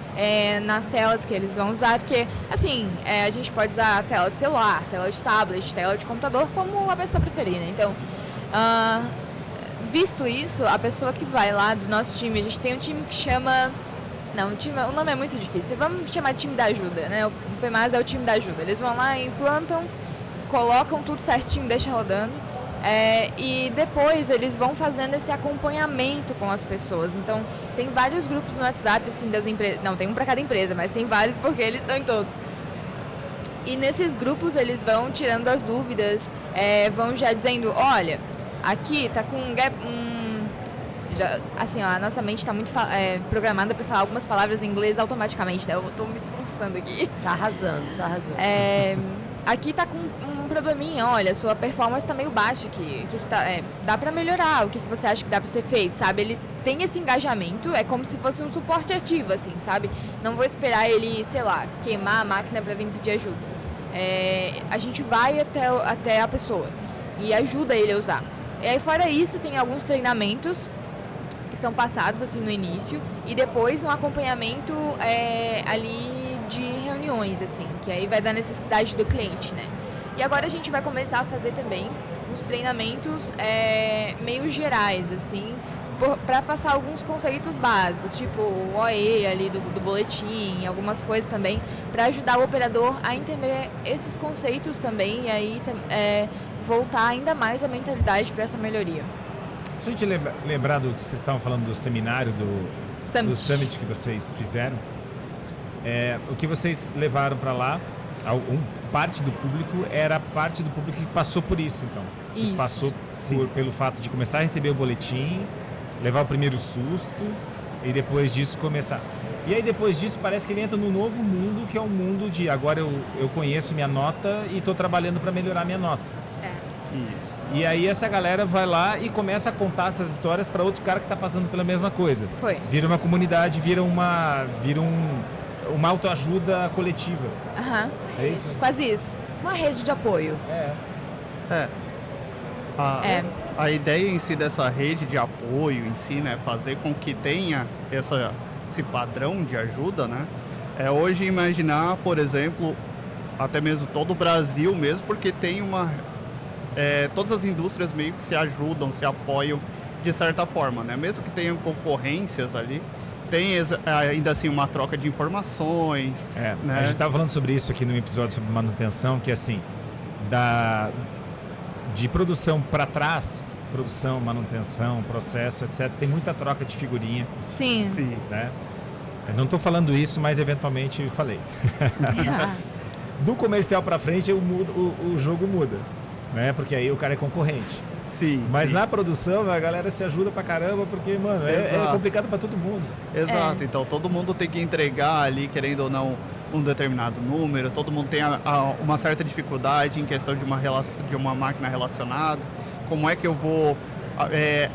nas telas que eles vão usar, porque, assim, a gente pode usar tela de celular, tela de tablet, tela de computador, como a pessoa preferir, né? Então, visto isso, a pessoa que vai lá do nosso time, a gente tem um time que chama... Não, o nome é muito difícil, vamos chamar de time da ajuda, né? O PMAS é o time da ajuda. Eles vão lá, implantam, colocam tudo certinho, deixam rodando. E depois eles vão fazendo esse acompanhamento com as pessoas. Então, tem vários grupos no WhatsApp, assim, das empresas. Não, tem um para cada empresa, mas tem vários porque eles estão em todos. E nesses grupos eles vão tirando as dúvidas, vão já dizendo, olha, aqui tá com um gap... assim, ó, a nossa mente está muito programada para falar algumas palavras em inglês automaticamente, né? Eu estou me esforçando aqui. Tá arrasando. Aqui tá com um probleminha, olha, sua performance tá meio baixa aqui, dá pra melhorar, o que você acha que dá pra ser feito, sabe? Eles têm esse engajamento, é como se fosse um suporte ativo, assim, sabe? Não vou esperar ele, sei lá, queimar a máquina pra vir pedir ajuda. A gente vai até a pessoa e ajuda ele a usar. E aí, fora isso, tem alguns treinamentos que são passados, assim, no início, e depois um acompanhamento ali de reuniões, assim, que aí vai da necessidade do cliente, né? E agora a gente vai começar a fazer também uns treinamentos meio gerais, assim, para passar alguns conceitos básicos, tipo o OE ali do boletim, algumas coisas também, para ajudar o operador a entender esses conceitos também e aí voltar ainda mais a mentalidade para essa melhoria. Se a gente lembrar do que vocês estavam falando do seminário, do Summit que vocês fizeram, o que vocês levaram para lá, parte do público era parte do público que passou por isso, então. Que passou pelo fato de começar a receber o boletim, levar o primeiro susto e depois disso começar. E aí depois disso parece que ele entra no novo mundo, que é o mundo de agora eu conheço minha nota e estou trabalhando para melhorar minha nota. Isso. E aí essa galera vai lá e começa a contar essas histórias para outro cara que está passando pela mesma coisa. Vira uma comunidade, vira uma autoajuda coletiva. É isso? Quase isso. Uma rede de apoio. A ideia em si dessa rede de apoio em si, né, fazer com que tenha esse padrão de ajuda, né, é hoje imaginar, por exemplo, até mesmo todo o Brasil mesmo, porque tem todas as indústrias meio que se ajudam, se apoiam de certa forma, né, mesmo que tenham concorrências ali, tem ainda assim uma troca de informações. Né? A gente estava falando sobre isso aqui no episódio sobre manutenção, que assim, de produção para trás, produção, manutenção, processo, etc., tem muita troca de figurinha. Sim. Né? Eu não estou falando isso, mas eventualmente eu falei. Do comercial para frente o jogo muda, né? Porque aí o cara é concorrente. Mas na produção a galera se ajuda pra caramba, porque, mano, é complicado pra todo mundo. Exato, então todo mundo tem que entregar ali, querendo ou não, um determinado número, todo mundo tem uma certa dificuldade em questão de uma máquina relacionada. Como é que eu vou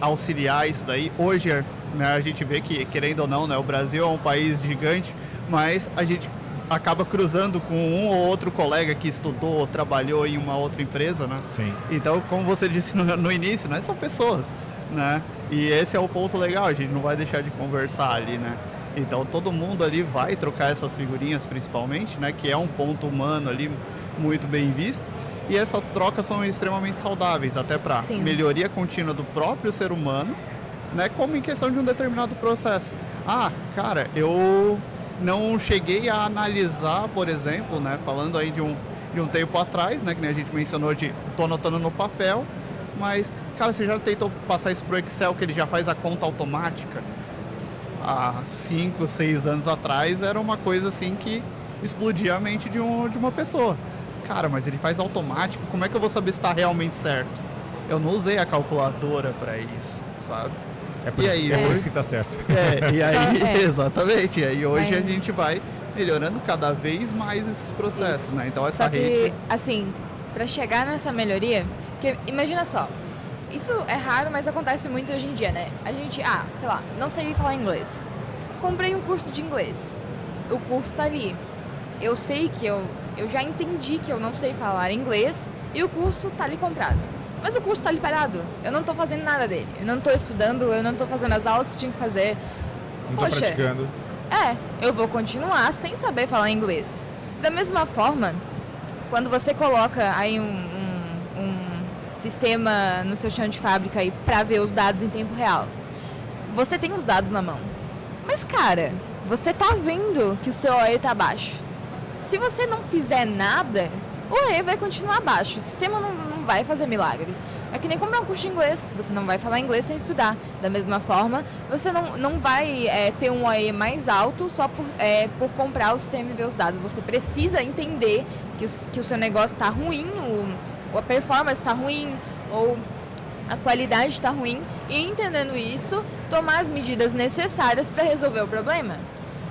auxiliar isso daí? Hoje, né, a gente vê que, querendo ou não, né, o Brasil é um país gigante, mas a gente acaba cruzando com um ou outro colega que estudou, trabalhou em uma outra empresa, né? Sim. Então, como você disse no início, né, são pessoas, né? E esse é o ponto legal, a gente não vai deixar de conversar ali, né? Então, todo mundo ali vai trocar essas figurinhas, principalmente, né? Que é um ponto humano ali muito bem visto. E essas trocas são extremamente saudáveis, até para melhoria contínua do próprio ser humano, né? Como em questão de um determinado processo. Cara, eu não cheguei a analisar, por exemplo, né, falando aí de um tempo atrás, né, que nem a gente mencionou tô anotando no papel, mas, cara, você já tentou passar isso pro Excel, que ele já faz a conta automática? Há 5, 6 anos atrás era uma coisa assim que explodia a mente de uma pessoa. Cara, mas ele faz automático, como é que eu vou saber se está realmente certo? Eu não usei a calculadora para isso, sabe? É por isso que tá certo. E aí, Só, exatamente. E aí hoje É. a gente vai melhorando cada vez mais esses processos, Isso. né? Então essa Só que, rede... assim, para chegar nessa melhoria, porque imagina só, isso é raro, mas acontece muito hoje em dia, né? A gente, sei lá, não sei falar inglês. Comprei um curso de inglês. O curso tá ali. Eu sei que eu já entendi que eu não sei falar inglês e o curso tá ali comprado. Mas o curso tá ali parado. Eu não tô fazendo nada dele. Eu não tô estudando, eu não tô fazendo as aulas que tinha que fazer. Não tô praticando. Eu vou continuar sem saber falar inglês. Da mesma forma, quando você coloca aí um sistema no seu chão de fábrica aí para ver os dados em tempo real, você tem os dados na mão. Mas, cara, você tá vendo que o seu OE tá baixo. Se você não fizer nada, o OE vai continuar baixo. O sistema não vai fazer milagre. É que nem comprar um curso de inglês. Você não vai falar inglês sem estudar. Da mesma forma, você não vai ter um OE mais alto só por comprar o sistema e ver os dados. Você precisa entender que o seu negócio está ruim, ou a performance está ruim, ou a qualidade está ruim. E entendendo isso, tomar as medidas necessárias para resolver o problema.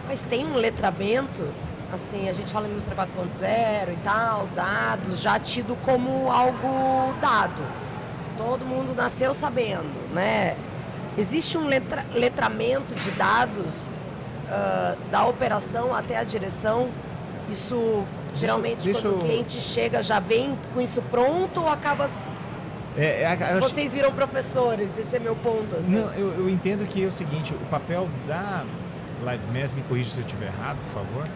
Mas tem um letramento, assim, a gente fala em indústria 4.0 e tal, dados, já tido como algo dado. Todo mundo nasceu sabendo, né? Existe um letramento de dados da operação até a direção. Isso, geralmente, quando o cliente chega, já vem com isso pronto ou acaba... Vocês viram professores, esse é meu ponto. Assim. Não, eu entendo que é o seguinte, o papel da LiveMass, me corrija se eu estiver errado, por favor,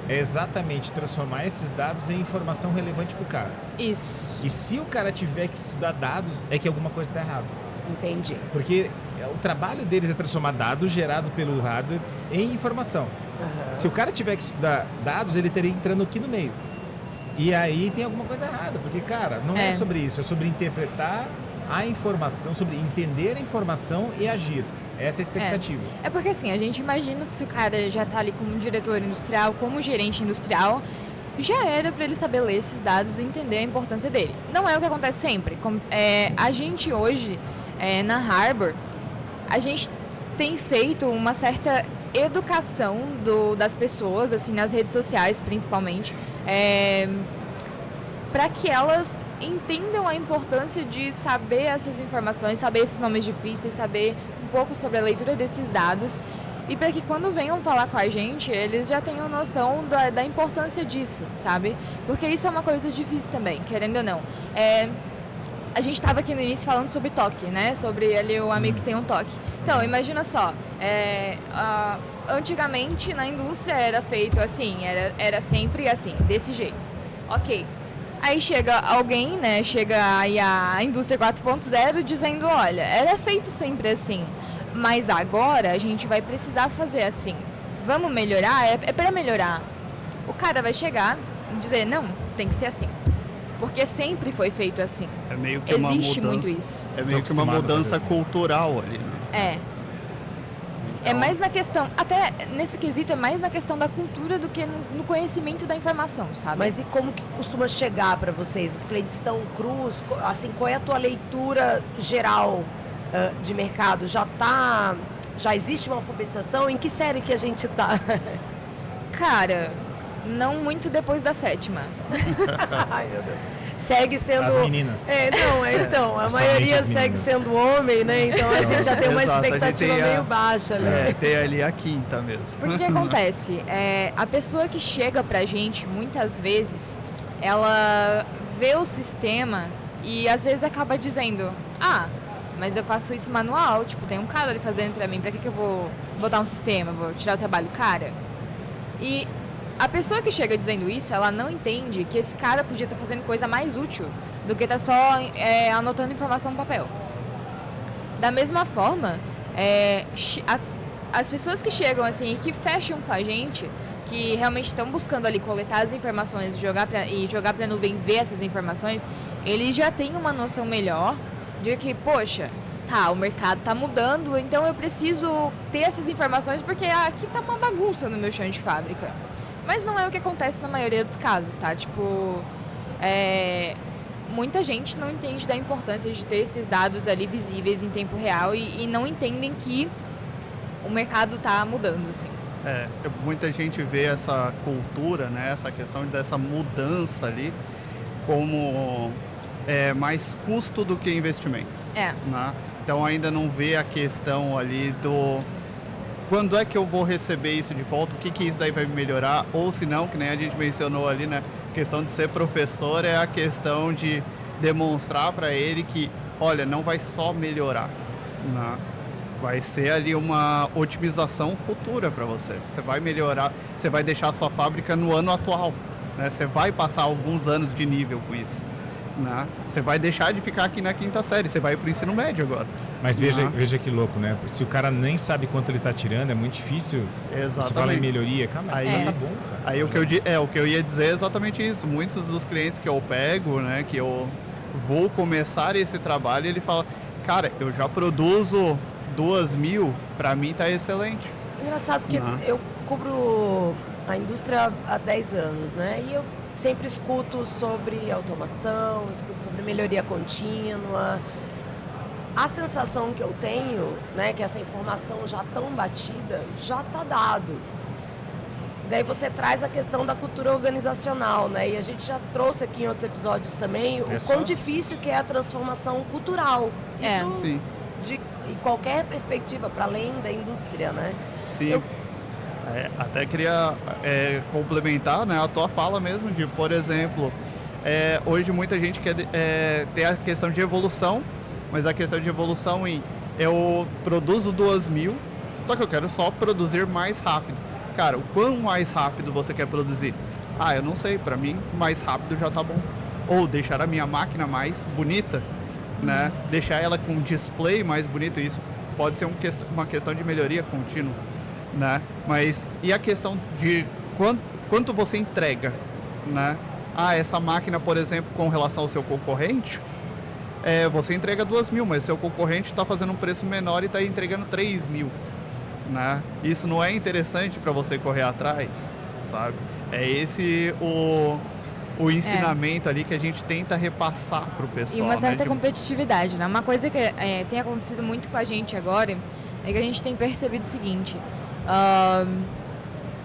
é exatamente transformar esses dados em informação relevante para o cara. Isso. E se o cara tiver que estudar dados, é que alguma coisa está errada. Entendi. Porque o trabalho deles é transformar dados gerados pelo hardware em informação. Uhum. Se o cara tiver que estudar dados, ele teria entrando aqui no meio. E aí tem alguma coisa errada, porque, cara, não é sobre isso, é sobre interpretar a informação, sobre entender a informação e agir. Essa é a expectativa. É porque assim, a gente imagina que se o cara já tá ali como diretor industrial, como gerente industrial, já era para ele saber ler esses dados e entender a importância dele. Não é o que acontece sempre. A gente hoje, na Harbor, a gente tem feito uma certa educação das pessoas, assim, nas redes sociais principalmente, para que elas entendam a importância de saber essas informações, saber esses nomes difíceis, saber um pouco sobre a leitura desses dados, e para que quando venham falar com a gente, eles já tenham noção da importância disso, sabe? Porque isso é uma coisa difícil também, querendo ou não. A gente estava aqui no início falando sobre toque, né? Sobre ali o amigo que tem um toque. Então, imagina só, antigamente na indústria era feito assim, era sempre assim, desse jeito. Ok. Aí chega alguém, né? Chega aí a indústria 4.0 dizendo, olha, era feito sempre assim, mas agora a gente vai precisar fazer assim. Vamos melhorar? É para melhorar. O cara vai chegar e dizer, não, tem que ser assim. Porque sempre foi feito assim. É meio que Existe uma mudança, muito isso. É meio que uma mudança assim. cultural ali, né? É mais na questão, até nesse quesito, é mais na questão da cultura do que no conhecimento da informação, sabe? Mas e como que costuma chegar para vocês? Os clientes estão crus? Assim, qual é a tua leitura geral de mercado? Já existe uma alfabetização? Em que série que a gente tá? Cara, não muito depois da 7ª. Ai, meu Deus. Segue sendo... As meninas. Então, a Somente maioria as segue meninas. sendo homem, né? Então a gente já tem uma Exato, a gente expectativa tem meio baixa, né? Tem ali a quinta mesmo. Porque o que acontece? A pessoa que chega pra gente, muitas vezes, ela vê o sistema e às vezes acaba dizendo, mas eu faço isso manual, tipo, tem um cara ali fazendo pra mim, pra que eu vou botar um sistema, vou tirar o trabalho? Cara, e a pessoa que chega dizendo isso, ela não entende que esse cara podia estar fazendo coisa mais útil do que estar só anotando informação no papel. Da mesma forma, as pessoas que chegam assim e que fecham com a gente, que realmente estão buscando ali coletar as informações e jogar para a nuvem, ver essas informações, eles já têm uma noção melhor de que, poxa, tá, o mercado tá mudando, então eu preciso ter essas informações porque aqui tá uma bagunça no meu chão de fábrica. Mas não é o que acontece na maioria dos casos, tá? Tipo, muita gente não entende da importância de ter esses dados ali visíveis em tempo real e não entendem que o mercado tá mudando, assim. Muita gente vê essa cultura, né, essa questão dessa mudança ali como mais custo do que investimento. Né? Então ainda não vê a questão ali do quando é que eu vou receber isso de volta, o que isso daí vai melhorar, ou se não, que nem a gente mencionou ali, né, a questão de ser professor é a questão de demonstrar para ele que, olha, não vai só melhorar, né? Vai ser ali uma otimização futura para você. Você vai melhorar, você vai deixar a sua fábrica no ano atual, né? Você vai passar alguns anos de nível com isso, né? Você vai deixar de ficar aqui na 5ª série, você vai para o ensino médio agora. Mas veja que louco, né? Se o cara nem sabe quanto ele está tirando, é muito difícil. Exatamente. Você fala em melhoria, cara, mas tá bom, cara. Aí o que eu ia dizer é exatamente isso. Muitos dos clientes que eu pego, né, que eu vou começar esse trabalho, ele fala, cara, eu já produzo 2.000, para mim tá excelente. Engraçado, porque eu cubro a indústria há 10 anos, né? E eu sempre escuto sobre automação, escuto sobre melhoria contínua. A sensação que eu tenho, né, que essa informação já tão batida, já tá dado. Daí você traz a questão da cultura organizacional, né? E a gente já trouxe aqui em outros episódios também o quão difícil que é a transformação cultural. Isso Sim. De qualquer perspectiva, para além da indústria, né? Sim. Até queria complementar, né, a tua fala mesmo de, por exemplo, hoje muita gente quer ter a questão de evolução, mas a questão de evolução eu produzo 2.000, só que eu quero só produzir mais rápido. Cara, o quão mais rápido você quer produzir? Eu não sei, para mim mais rápido já tá bom. Ou deixar a minha máquina mais bonita, né? Deixar ela com um display mais bonito, isso pode ser uma questão de melhoria contínua, né? Mas e a questão de quanto você entrega, né? Essa máquina, por exemplo, com relação ao seu concorrente, você entrega 2.000, mas seu concorrente está fazendo um preço menor e está entregando 3.000, né? Isso não é interessante para você correr atrás, sabe? É esse o ensinamento ali que a gente tenta repassar para o pessoal. E uma certa né? competitividade, né? Uma coisa que tem acontecido muito com a gente agora é que a gente tem percebido o seguinte,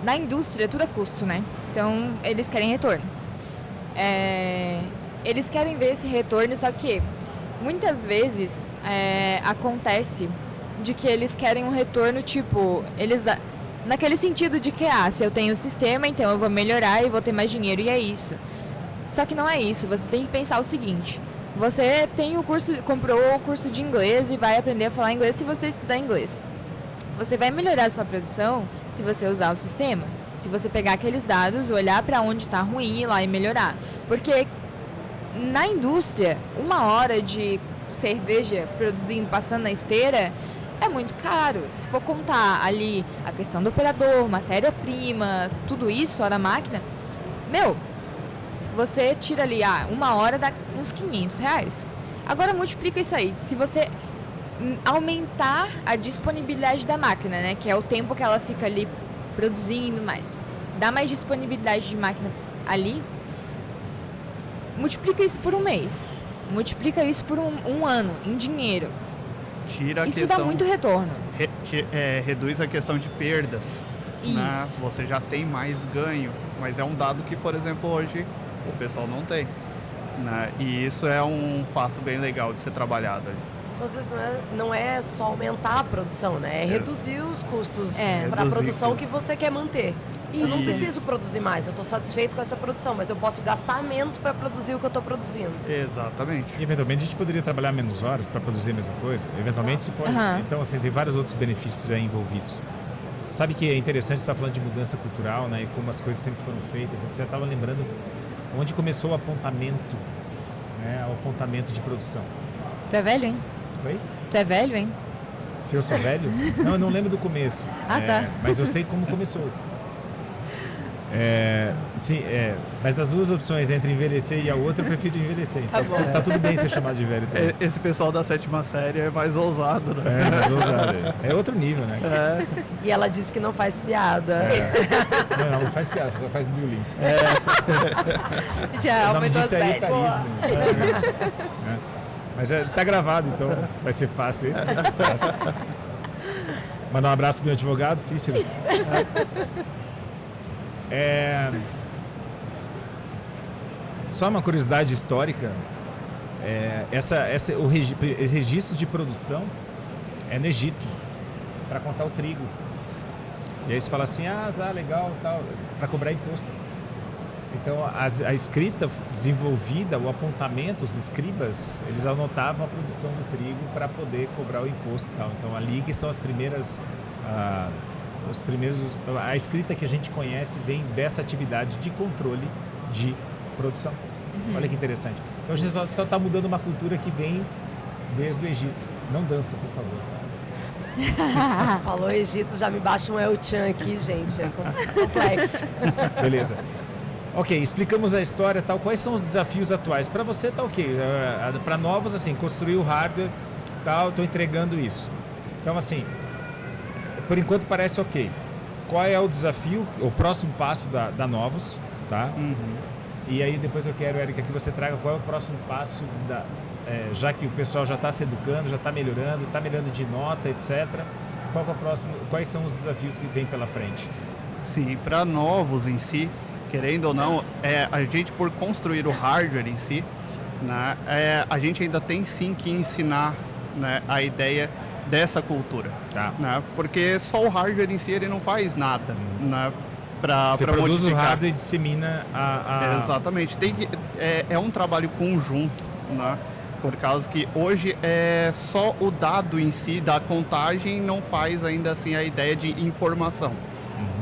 na indústria tudo é custo, né? Então eles querem retorno. Eles querem ver esse retorno, só que muitas vezes acontece de que eles querem um retorno tipo, naquele sentido de que se eu tenho o sistema, então eu vou melhorar e vou ter mais dinheiro, e é isso. Só que não é isso, você tem que pensar o seguinte, você tem comprou o curso de inglês e vai aprender a falar inglês se você estudar inglês. Você vai melhorar a sua produção se você usar o sistema, se você pegar aqueles dados, olhar para onde está ruim e ir lá e melhorar. Porque na indústria, 1 hora de cerveja produzindo, passando na esteira, é muito caro. Se for contar ali a questão do operador, matéria-prima, tudo isso, hora máquina, você tira ali, 1 hora dá uns R$500. Agora multiplica isso aí. Se você aumentar a disponibilidade da máquina, né, que é o tempo que ela fica ali produzindo mais, dá mais disponibilidade de máquina ali, multiplica isso por 1 mês, multiplica isso por um ano em dinheiro. Isso dá muito retorno. Reduz a questão de perdas. Isso. Né? Você já tem mais ganho, mas é um dado que, por exemplo, hoje o pessoal não tem. Né? E isso é um fato bem legal de ser trabalhado. Às vezes não é só aumentar a produção, né? É reduzir os custos para a Reduzir produção custos. que você quer manter. Eu não preciso produzir mais, eu estou satisfeito com essa produção, mas eu posso gastar menos para produzir o que eu estou produzindo. Exatamente. E eventualmente a gente poderia trabalhar menos horas para produzir a mesma coisa. Eventualmente se pode. Então, assim, tem vários outros benefícios aí envolvidos. Sabe que é interessante estar falando de mudança cultural, né? E como as coisas sempre foram feitas. Você estava lembrando onde começou o apontamento, né? O apontamento de produção. Tu é velho, hein? Oi? Tu é velho, hein? Se eu sou velho? Não, eu não lembro do começo. Tá. Mas eu sei como começou. Sim, mas das duas opções, entre envelhecer e a outra, eu prefiro envelhecer. Tá bom. Tá tudo bem ser chamado de velho também. Esse pessoal da 7ª série é mais ousado, né? Mais ousado. É outro nível, né? E ela disse que não faz piada. Não faz piada, só faz bullying. Já O nome aumentou as disso é velhas. etarismo. sabe? Mas tá gravado, então vai ser fácil isso. Vai ser fácil. Mandar um abraço pro meu advogado, Cícero. Só uma curiosidade histórica, esse registro de produção é no Egito, para contar o trigo. E aí você fala assim, tá legal, tal, para cobrar imposto. Então a escrita desenvolvida, o apontamento, os escribas, eles anotavam a produção do trigo para poder cobrar o imposto e tal. Então ali que são as primeiras... a escrita que a gente conhece vem dessa atividade de controle de produção. Olha que interessante. Então a gente só está mudando uma cultura que vem desde o Egito. Não dança, por favor. Falou Egito, já me baixa um El-Chan aqui, gente. É complexo. Beleza. Ok, explicamos a história, tal. Quais são os desafios atuais? Para você tá ok. Para novos, assim, construir o hardware, tal, estou entregando isso. Então, assim, por enquanto parece ok. Qual é o desafio, o próximo passo da Novos, tá? E aí depois eu quero, Érica, que você traga qual é o próximo passo, já que o pessoal já está se educando, já está melhorando de nota, etc. Qual é o próximo, quais são os desafios que vem pela frente? Sim, para Novos em si, querendo ou não, a gente por construir o hardware em si, né, a gente ainda tem sim que ensinar, né, a ideia dessa cultura, né, porque só o hardware em si ele não faz nada, né, Você pra produz modificar. o hardware e dissemina Exatamente, é um trabalho conjunto, né, por causa que hoje só o dado em si da contagem não faz ainda assim a ideia de informação.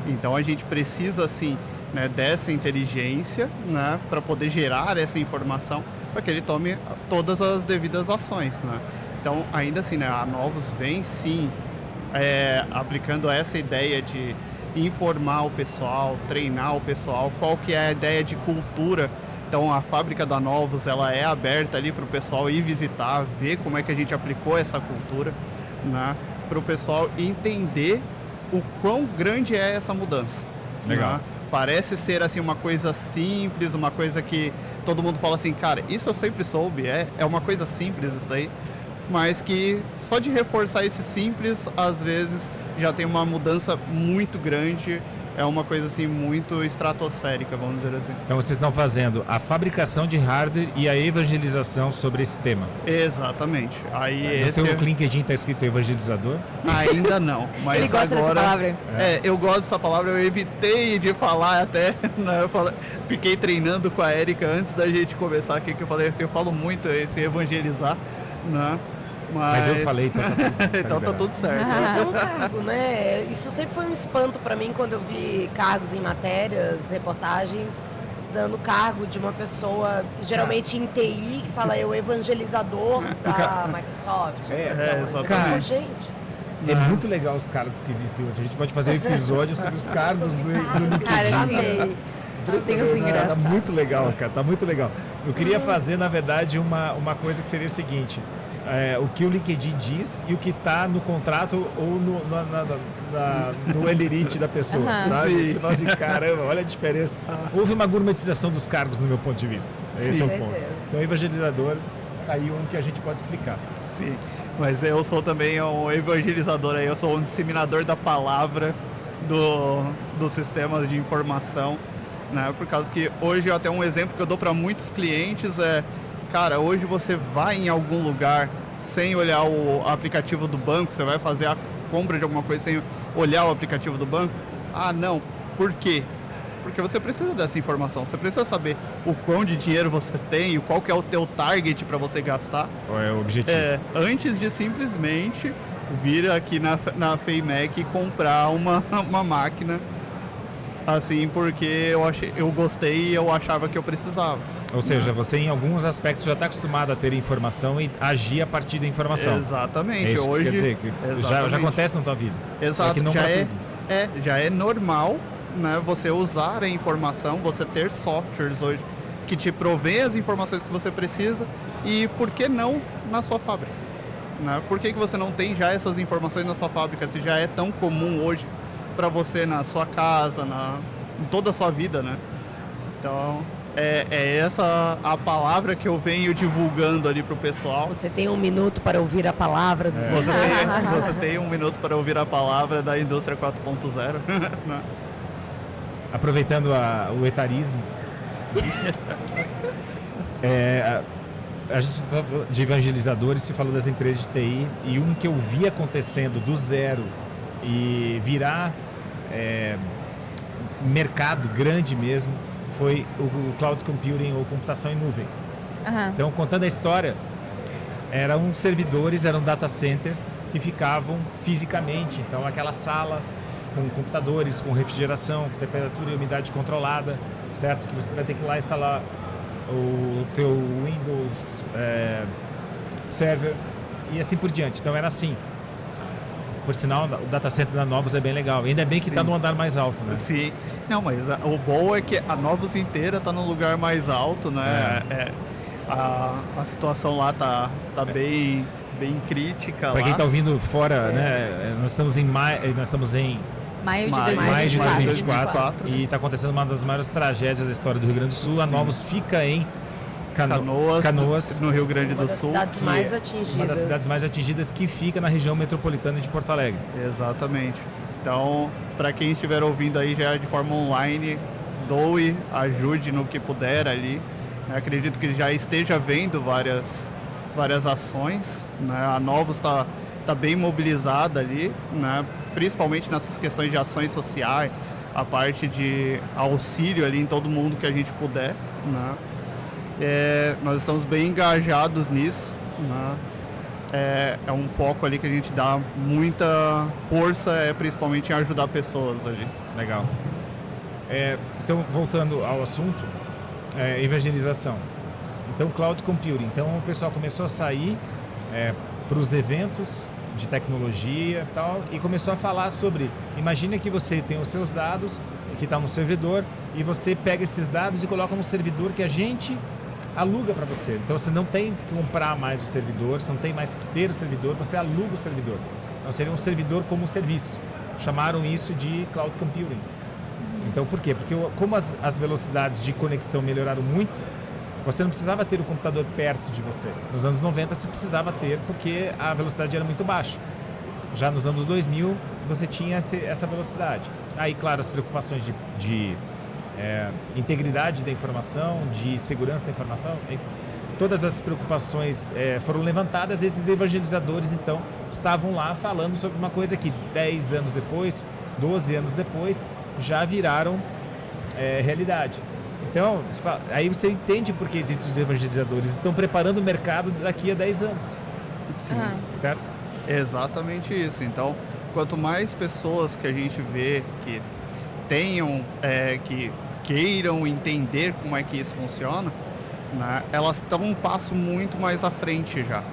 Então a gente precisa assim, né, dessa inteligência, né, para poder gerar essa informação para que ele tome todas as devidas ações, né? Então ainda assim, né, a Novos vem sim aplicando essa ideia de informar o pessoal, treinar o pessoal, qual que é a ideia de cultura. Então a fábrica da Novos ela é aberta ali para o pessoal ir visitar, ver como é que a gente aplicou essa cultura, né, para o pessoal entender o quão grande é essa mudança. Legal. Né? Parece ser assim uma coisa simples, uma coisa que todo mundo fala assim, cara, isso eu sempre soube, é uma coisa simples isso daí, mas que só de reforçar esse simples, às vezes já tem uma mudança muito grande, é uma coisa assim muito estratosférica, vamos dizer assim. Então vocês estão fazendo a fabricação de hardware e a evangelização sobre esse tema. Exatamente. Aí No teu LinkedIn está escrito evangelizador? Ainda não, mas Ele gosta agora... dessa palavra. Eu gosto dessa palavra, eu evitei de falar até, né, fiquei treinando com a Érica antes da gente começar aqui, que eu falei assim, eu falo muito esse evangelizar, né? Mas eu falei, então tá tudo, então tá tudo certo. Mas isso é um cargo, né? Isso sempre foi um espanto para mim quando eu vi cargos em matérias, reportagens, dando cargo de uma pessoa, geralmente em TI, que fala eu evangelizador da Microsoft. exatamente. Cara, Gente, é muito legal os cargos que existem hoje. A gente pode fazer um episódio sobre os cargos do LinkedIn. Cara, sim. amei. Tem assim, Tá engraçado. muito legal, cara. Tá muito legal. Eu queria fazer, na verdade, uma coisa que seria o seguinte. O que o LinkedIn diz e o que está no contrato ou no Elirite da pessoa, sabe? Sim. Você fala assim, caramba, olha a diferença. Houve uma gourmetização dos cargos no meu ponto de vista. Esse é o Com ponto. certeza. Então, evangelizador, tá aí um que a gente pode explicar. Sim, mas eu sou também um evangelizador aí, eu sou um disseminador da palavra dos sistemas de informação, né? Por causa que hoje até um exemplo que eu dou para muitos clientes cara, hoje você vai em algum lugar sem olhar o aplicativo do banco, você vai fazer a compra de alguma coisa sem olhar o aplicativo do banco? Ah, não. Por quê? Porque você precisa dessa informação, você precisa saber o quão de dinheiro você tem, qual que é o teu target para você gastar. Qual é o objetivo? Antes de simplesmente vir aqui na FEIMEC e comprar uma máquina, assim, porque eu gostei e eu achava que eu precisava. Ou seja, você em alguns aspectos já está acostumado a ter informação e agir a partir da informação. Exatamente. É isso que Hoje, você quer dizer, que já acontece na tua vida. Exato, Só que não já pra é, tudo. já é normal, né, você usar a informação, você ter softwares hoje que te provê as informações que você precisa e por que não na sua fábrica? Né? Por que você não tem já essas informações na sua fábrica, se já é tão comum hoje para você na sua casa, em toda a sua vida, né? Então, é essa a palavra que eu venho divulgando ali pro pessoal. Você tem 1 minuto para ouvir a palavra do Você tem 1 minuto para ouvir a palavra da indústria 4.0. Né? Aproveitando o etarismo, a gente falou de evangelizadores, se falou das empresas de TI, e um que eu vi acontecendo do zero e virar mercado grande mesmo, foi o cloud computing ou computação em nuvem. Então, contando a história, eram servidores, eram data centers que ficavam fisicamente. Então, aquela sala com computadores, com refrigeração, com temperatura e umidade controlada, certo? Que você vai ter que ir lá instalar o teu Windows Server e assim por diante. Então, era assim. Por sinal, o data center da Novos é bem legal. Ainda bem que está no andar mais alto, né? Sim. Não, mas o bom é que a Novos inteira está no lugar mais alto, né? A situação lá tá bem crítica. Para quem está ouvindo fora, né? Nós estamos em maio de 2024 e está acontecendo uma das maiores tragédias da história do Rio Grande do Sul. Sim. A Novos fica em Canoas, no Rio Grande do Sul. Uma das cidades mais atingidas que fica na região metropolitana de Porto Alegre. Exatamente. Então, para quem estiver ouvindo aí já de forma online, doe, ajude no que puder ali. Acredito que já esteja vendo várias ações. Né? A Novos está bem mobilizada ali, né? Principalmente nessas questões de ações sociais, a parte de auxílio ali em todo mundo que a gente puder. Né? Nós estamos bem engajados nisso, né? É um foco ali que a gente dá muita força, principalmente em ajudar pessoas ali. Legal. Então, voltando ao assunto, evangelização. Então, cloud computing. Então, o pessoal começou a sair para os eventos de tecnologia e tal, e começou a falar sobre, imagina que você tem os seus dados, que está no servidor, e você pega esses dados e coloca no servidor que a gente aluga para você. Então você não tem que comprar mais o servidor, você não tem mais que ter o servidor, você aluga o servidor. Então seria um servidor como um serviço. Chamaram isso de cloud computing. Então por quê? Porque como as velocidades de conexão melhoraram muito, você não precisava ter o computador perto de você. Nos anos 90 você precisava ter porque a velocidade era muito baixa. Já nos anos 2000 você tinha essa velocidade. Aí, claro, as preocupações de integridade da informação, de segurança da informação, enfim, todas as preocupações foram levantadas. Esses evangelizadores, então, estavam lá falando sobre uma coisa que 10 anos depois, 12 anos depois, já viraram realidade. Então, aí você entende por que existem os evangelizadores. Estão preparando o mercado daqui a 10 anos. Sim. Certo? Exatamente isso. Então, quanto mais pessoas que a gente vê que tenham, que queiram entender como é que isso funciona, né, elas estão um passo muito mais à frente já.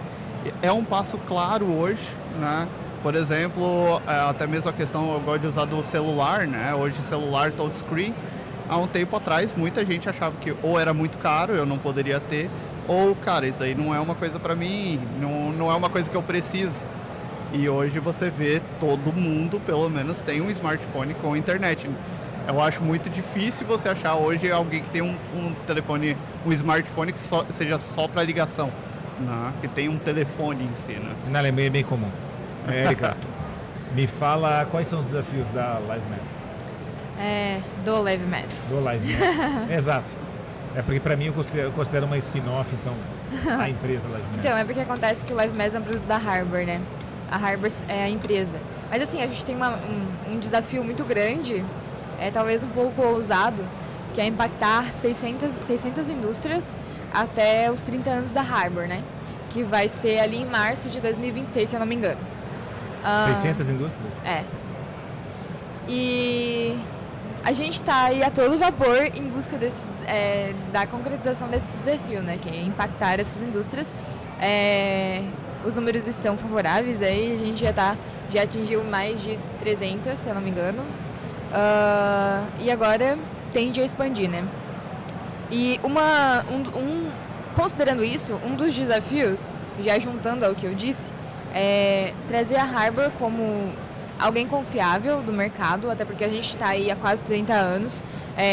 É um passo claro hoje, né? Por exemplo, até mesmo a questão, eu gosto de usar do celular, né? Hoje celular touchscreen. Há um tempo atrás, muita gente achava que ou era muito caro, eu não poderia ter, ou, cara, isso aí não é uma coisa para mim, não é uma coisa que eu preciso. E hoje você vê todo mundo, pelo menos, tem um smartphone com internet. Eu acho muito difícil você achar hoje alguém que tem um telefone, um smartphone que seja só para ligação, né? Que tem um telefone em si, né? Na Alemanha é bem comum. Érica, me fala quais são os desafios da LiveMass. Do LiveMass. Do LiveMass. Exato. Porque para mim eu considero uma spin-off, então, a empresa LiveMass. Então, porque acontece que o LiveMass é um produto da Harbor, né? A Harbor é a empresa. Mas assim, a gente tem um desafio muito grande, talvez um pouco ousado, que é impactar 600 indústrias até os 30 anos da Harbor, né? Que vai ser ali em março de 2026, se eu não me engano. 600 indústrias? E a gente está aí a todo vapor em busca da concretização desse desafio, né? Que é impactar essas indústrias. Os números estão favoráveis, aí a gente já atingiu mais de 300, se eu não me engano. E agora tende a expandir, né? E considerando isso, um dos desafios, já juntando ao que eu disse, é trazer a Harbor como alguém confiável do mercado, até porque a gente está aí há quase 30 anos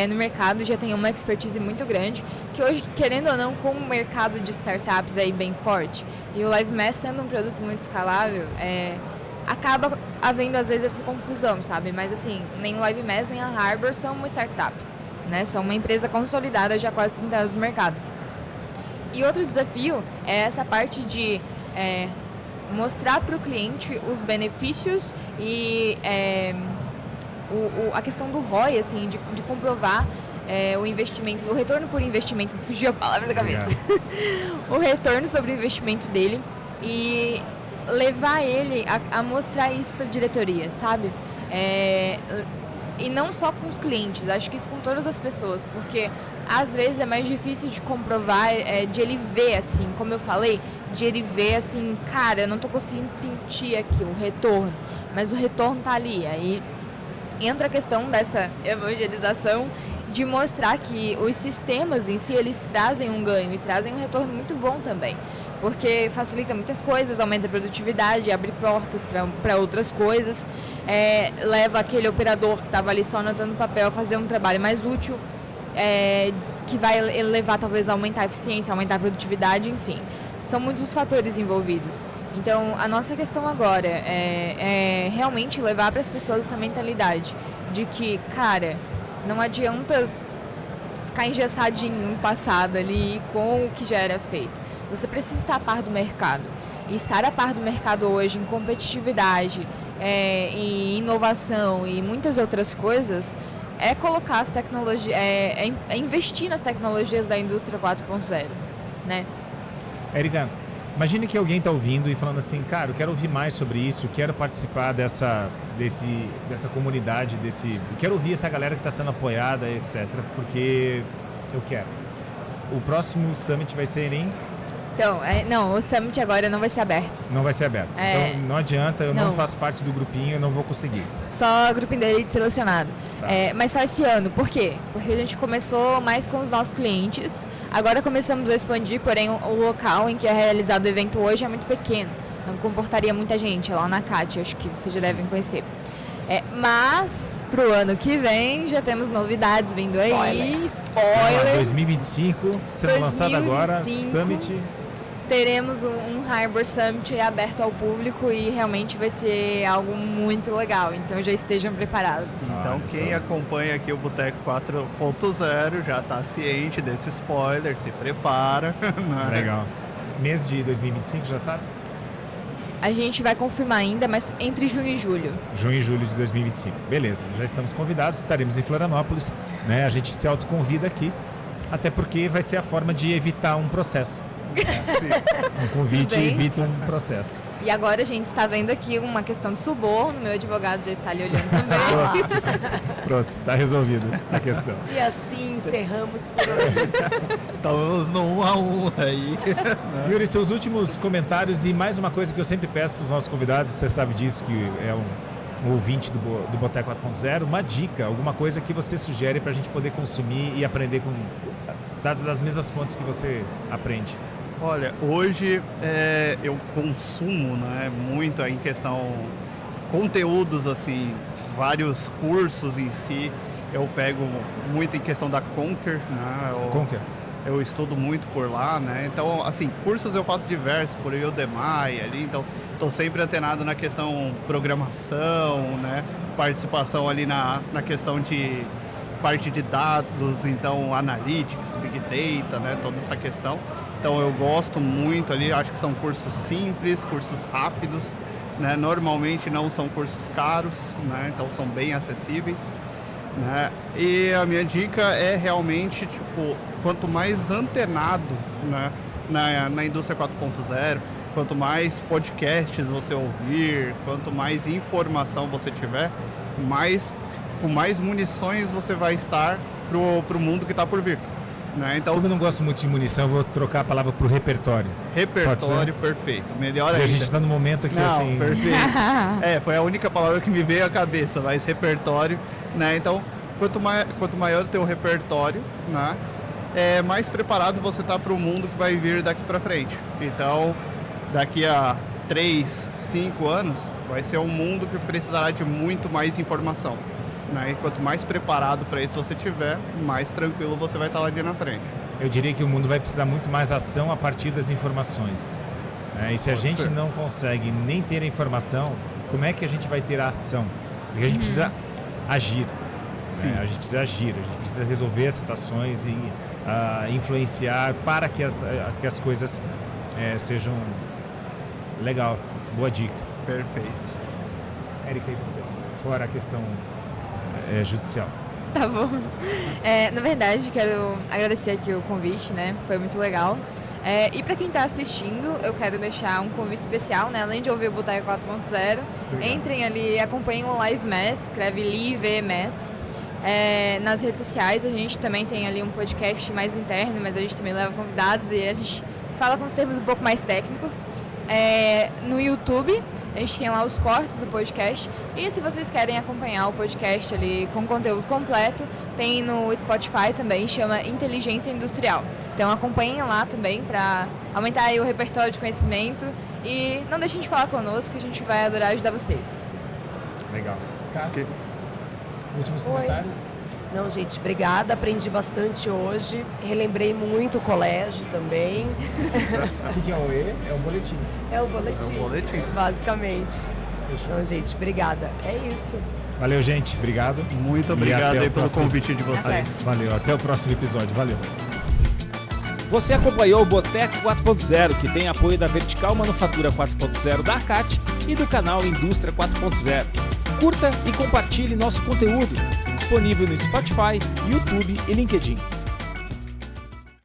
no mercado, já tem uma expertise muito grande, que hoje, querendo ou não, com o mercado de startups aí bem forte, e o LiveMass sendo um produto muito escalável, acaba havendo às vezes essa confusão, sabe? Mas assim, nem o LiveMass nem a Harbor são uma startup, né? São uma empresa consolidada já há quase 30 anos no mercado. E outro desafio é essa parte de mostrar para o cliente os benefícios e a questão do ROI, assim, de comprovar o investimento, o retorno por investimento, fugiu a palavra da cabeça, o retorno sobre o investimento dele e levar ele a mostrar isso para a diretoria, sabe? E não só com os clientes, acho que isso com todas as pessoas, porque às vezes é mais difícil de comprovar, de ele ver, assim, como eu falei, de ele ver, assim, cara, eu não tô conseguindo sentir aqui o retorno, mas o retorno tá ali. Aí entra a questão dessa evangelização de mostrar que os sistemas em si, eles trazem um ganho e trazem um retorno muito bom também, porque facilita muitas coisas, aumenta a produtividade, abre portas para outras coisas, leva aquele operador que estava ali só anotando papel a fazer um trabalho mais útil, que vai levar talvez a aumentar a eficiência, aumentar a produtividade, enfim. São muitos fatores envolvidos. Então, a nossa questão agora é realmente levar para as pessoas essa mentalidade de que, cara, não adianta ficar engessadinho no passado ali com o que já era feito. Você precisa estar a par do mercado. E estar a par do mercado hoje em competitividade, em inovação e muitas outras coisas, é colocar as tecnologias, é investir nas tecnologias da indústria 4.0, né? Érica, imagine que alguém está ouvindo e falando assim, cara, eu quero ouvir mais sobre isso, quero participar dessa comunidade, quero ouvir essa galera que está sendo apoiada, etc, porque eu quero. O próximo Summit vai ser em... Então, não, o Summit agora não vai ser aberto. Não vai ser aberto. Então não adianta, eu não faço parte do grupinho, eu não vou conseguir. Só grupinho da elite selecionado. Tá. Mas só esse ano, por quê? Porque a gente começou mais com os nossos clientes, agora começamos a expandir, porém o local em que é realizado o evento hoje é muito pequeno, não comportaria muita gente, é lá na CAT, acho que vocês já devem conhecer. Mas, pro ano que vem, já temos novidades vindo aí, spoiler. 2025, sendo lançado agora, Summit. Teremos um Harbor Summit aberto ao público e realmente vai ser algo muito legal, então já estejam preparados. Então quem acompanha aqui o Boteco 4.0 já está ciente desse spoiler, se prepara. Né? Legal. Mês de 2025, já sabe? A gente vai confirmar ainda, mas entre junho e julho. Junho e julho de 2025. Beleza, já estamos convidados, estaremos em Florianópolis, né? A gente se autoconvida aqui, até porque vai ser a forma de evitar um processo. Um convite evita um processo. E agora a gente está vendo aqui uma questão de suborno, meu advogado já está ali olhando também. Pronto, está resolvido a questão. E assim encerramos por hoje. Estamos no 1 a 1 aí. Yuri, seus últimos comentários e mais uma coisa que eu sempre peço para os nossos convidados, você sabe disso, que é um ouvinte do Boteco 4.0, uma dica, alguma coisa que você sugere para a gente poder consumir e aprender das mesmas fontes que você aprende. Olha, hoje eu consumo, né, muito em questão conteúdos, assim, vários cursos em si. Eu pego muito em questão da Conquer, né? Conquer? Eu estudo muito por lá, né? Então, assim, cursos eu faço diversos por Udemy ali, então estou sempre antenado na questão programação, né? Participação ali na questão de parte de dados, então analytics, big data, né? Toda essa questão. Então eu gosto muito ali, acho que são cursos simples, cursos rápidos, né? Normalmente não são cursos caros, né? Então são bem acessíveis, né? E a minha dica é realmente, tipo, quanto mais antenado, né, na indústria 4.0, quanto mais podcasts você ouvir, quanto mais informação você tiver, mais com mais munições você vai estar pro mundo que está por vir. Né? Então, Como eu não gosto muito de munição, eu vou trocar a palavra pro repertório. repertório perfeito, melhor ainda. A gente está no momento aqui Não, assim. perfeito. Foi a única palavra que me veio à cabeça, mas repertório, né? Então, quanto maior o teu repertório, né? Mais preparado você tá para o mundo que vai vir daqui para frente. Então, daqui a 3, 5 anos, vai ser um mundo que precisará de muito mais informação. Né? E quanto mais preparado para isso você tiver, mais tranquilo você vai estar lá na frente. Eu diria que o mundo vai precisar muito mais ação a partir das informações. E se a gente não consegue nem ter a informação, como é que a gente vai ter a ação? Porque a gente precisa agir. A gente precisa agir, a gente precisa resolver as situações e influenciar para que as coisas sejam legal. Boa dica. Perfeito. Érica, e você? Fora a questão judicial. Tá bom. Na verdade, quero agradecer aqui o convite, né? Foi muito legal. E para quem está assistindo, eu quero deixar um convite especial, né? Além de ouvir o Boteco 4.0, entrem ali, acompanhem o Live Mass, escreve Live Mass. Nas redes sociais a gente também tem ali um podcast mais interno, mas a gente também leva convidados e a gente fala com os termos um pouco mais técnicos. No YouTube, a gente tem lá os cortes do podcast. E se vocês querem acompanhar o podcast ali com conteúdo completo, tem no Spotify também, chama Inteligência Industrial. Então acompanhem lá também para aumentar aí o repertório de conhecimento. E não deixem de falar conosco, que a gente vai adorar ajudar vocês. Legal. Okay. Últimos comentários? Não, gente, obrigada. Aprendi bastante hoje. Relembrei muito o colégio também. O que é o E? É o boletim. É o boletim. Basicamente. Então, gente, obrigada. É isso. Valeu, gente. Obrigado. Muito obrigado aí pelo convite de vocês. Valeu. Até o próximo episódio. Valeu. Você acompanhou o Boteco 4.0, que tem apoio da Vertical Manufatura 4.0 da ACAT e do canal Indústria 4.0. Curta e compartilhe nosso conteúdo, disponível no Spotify, YouTube e LinkedIn.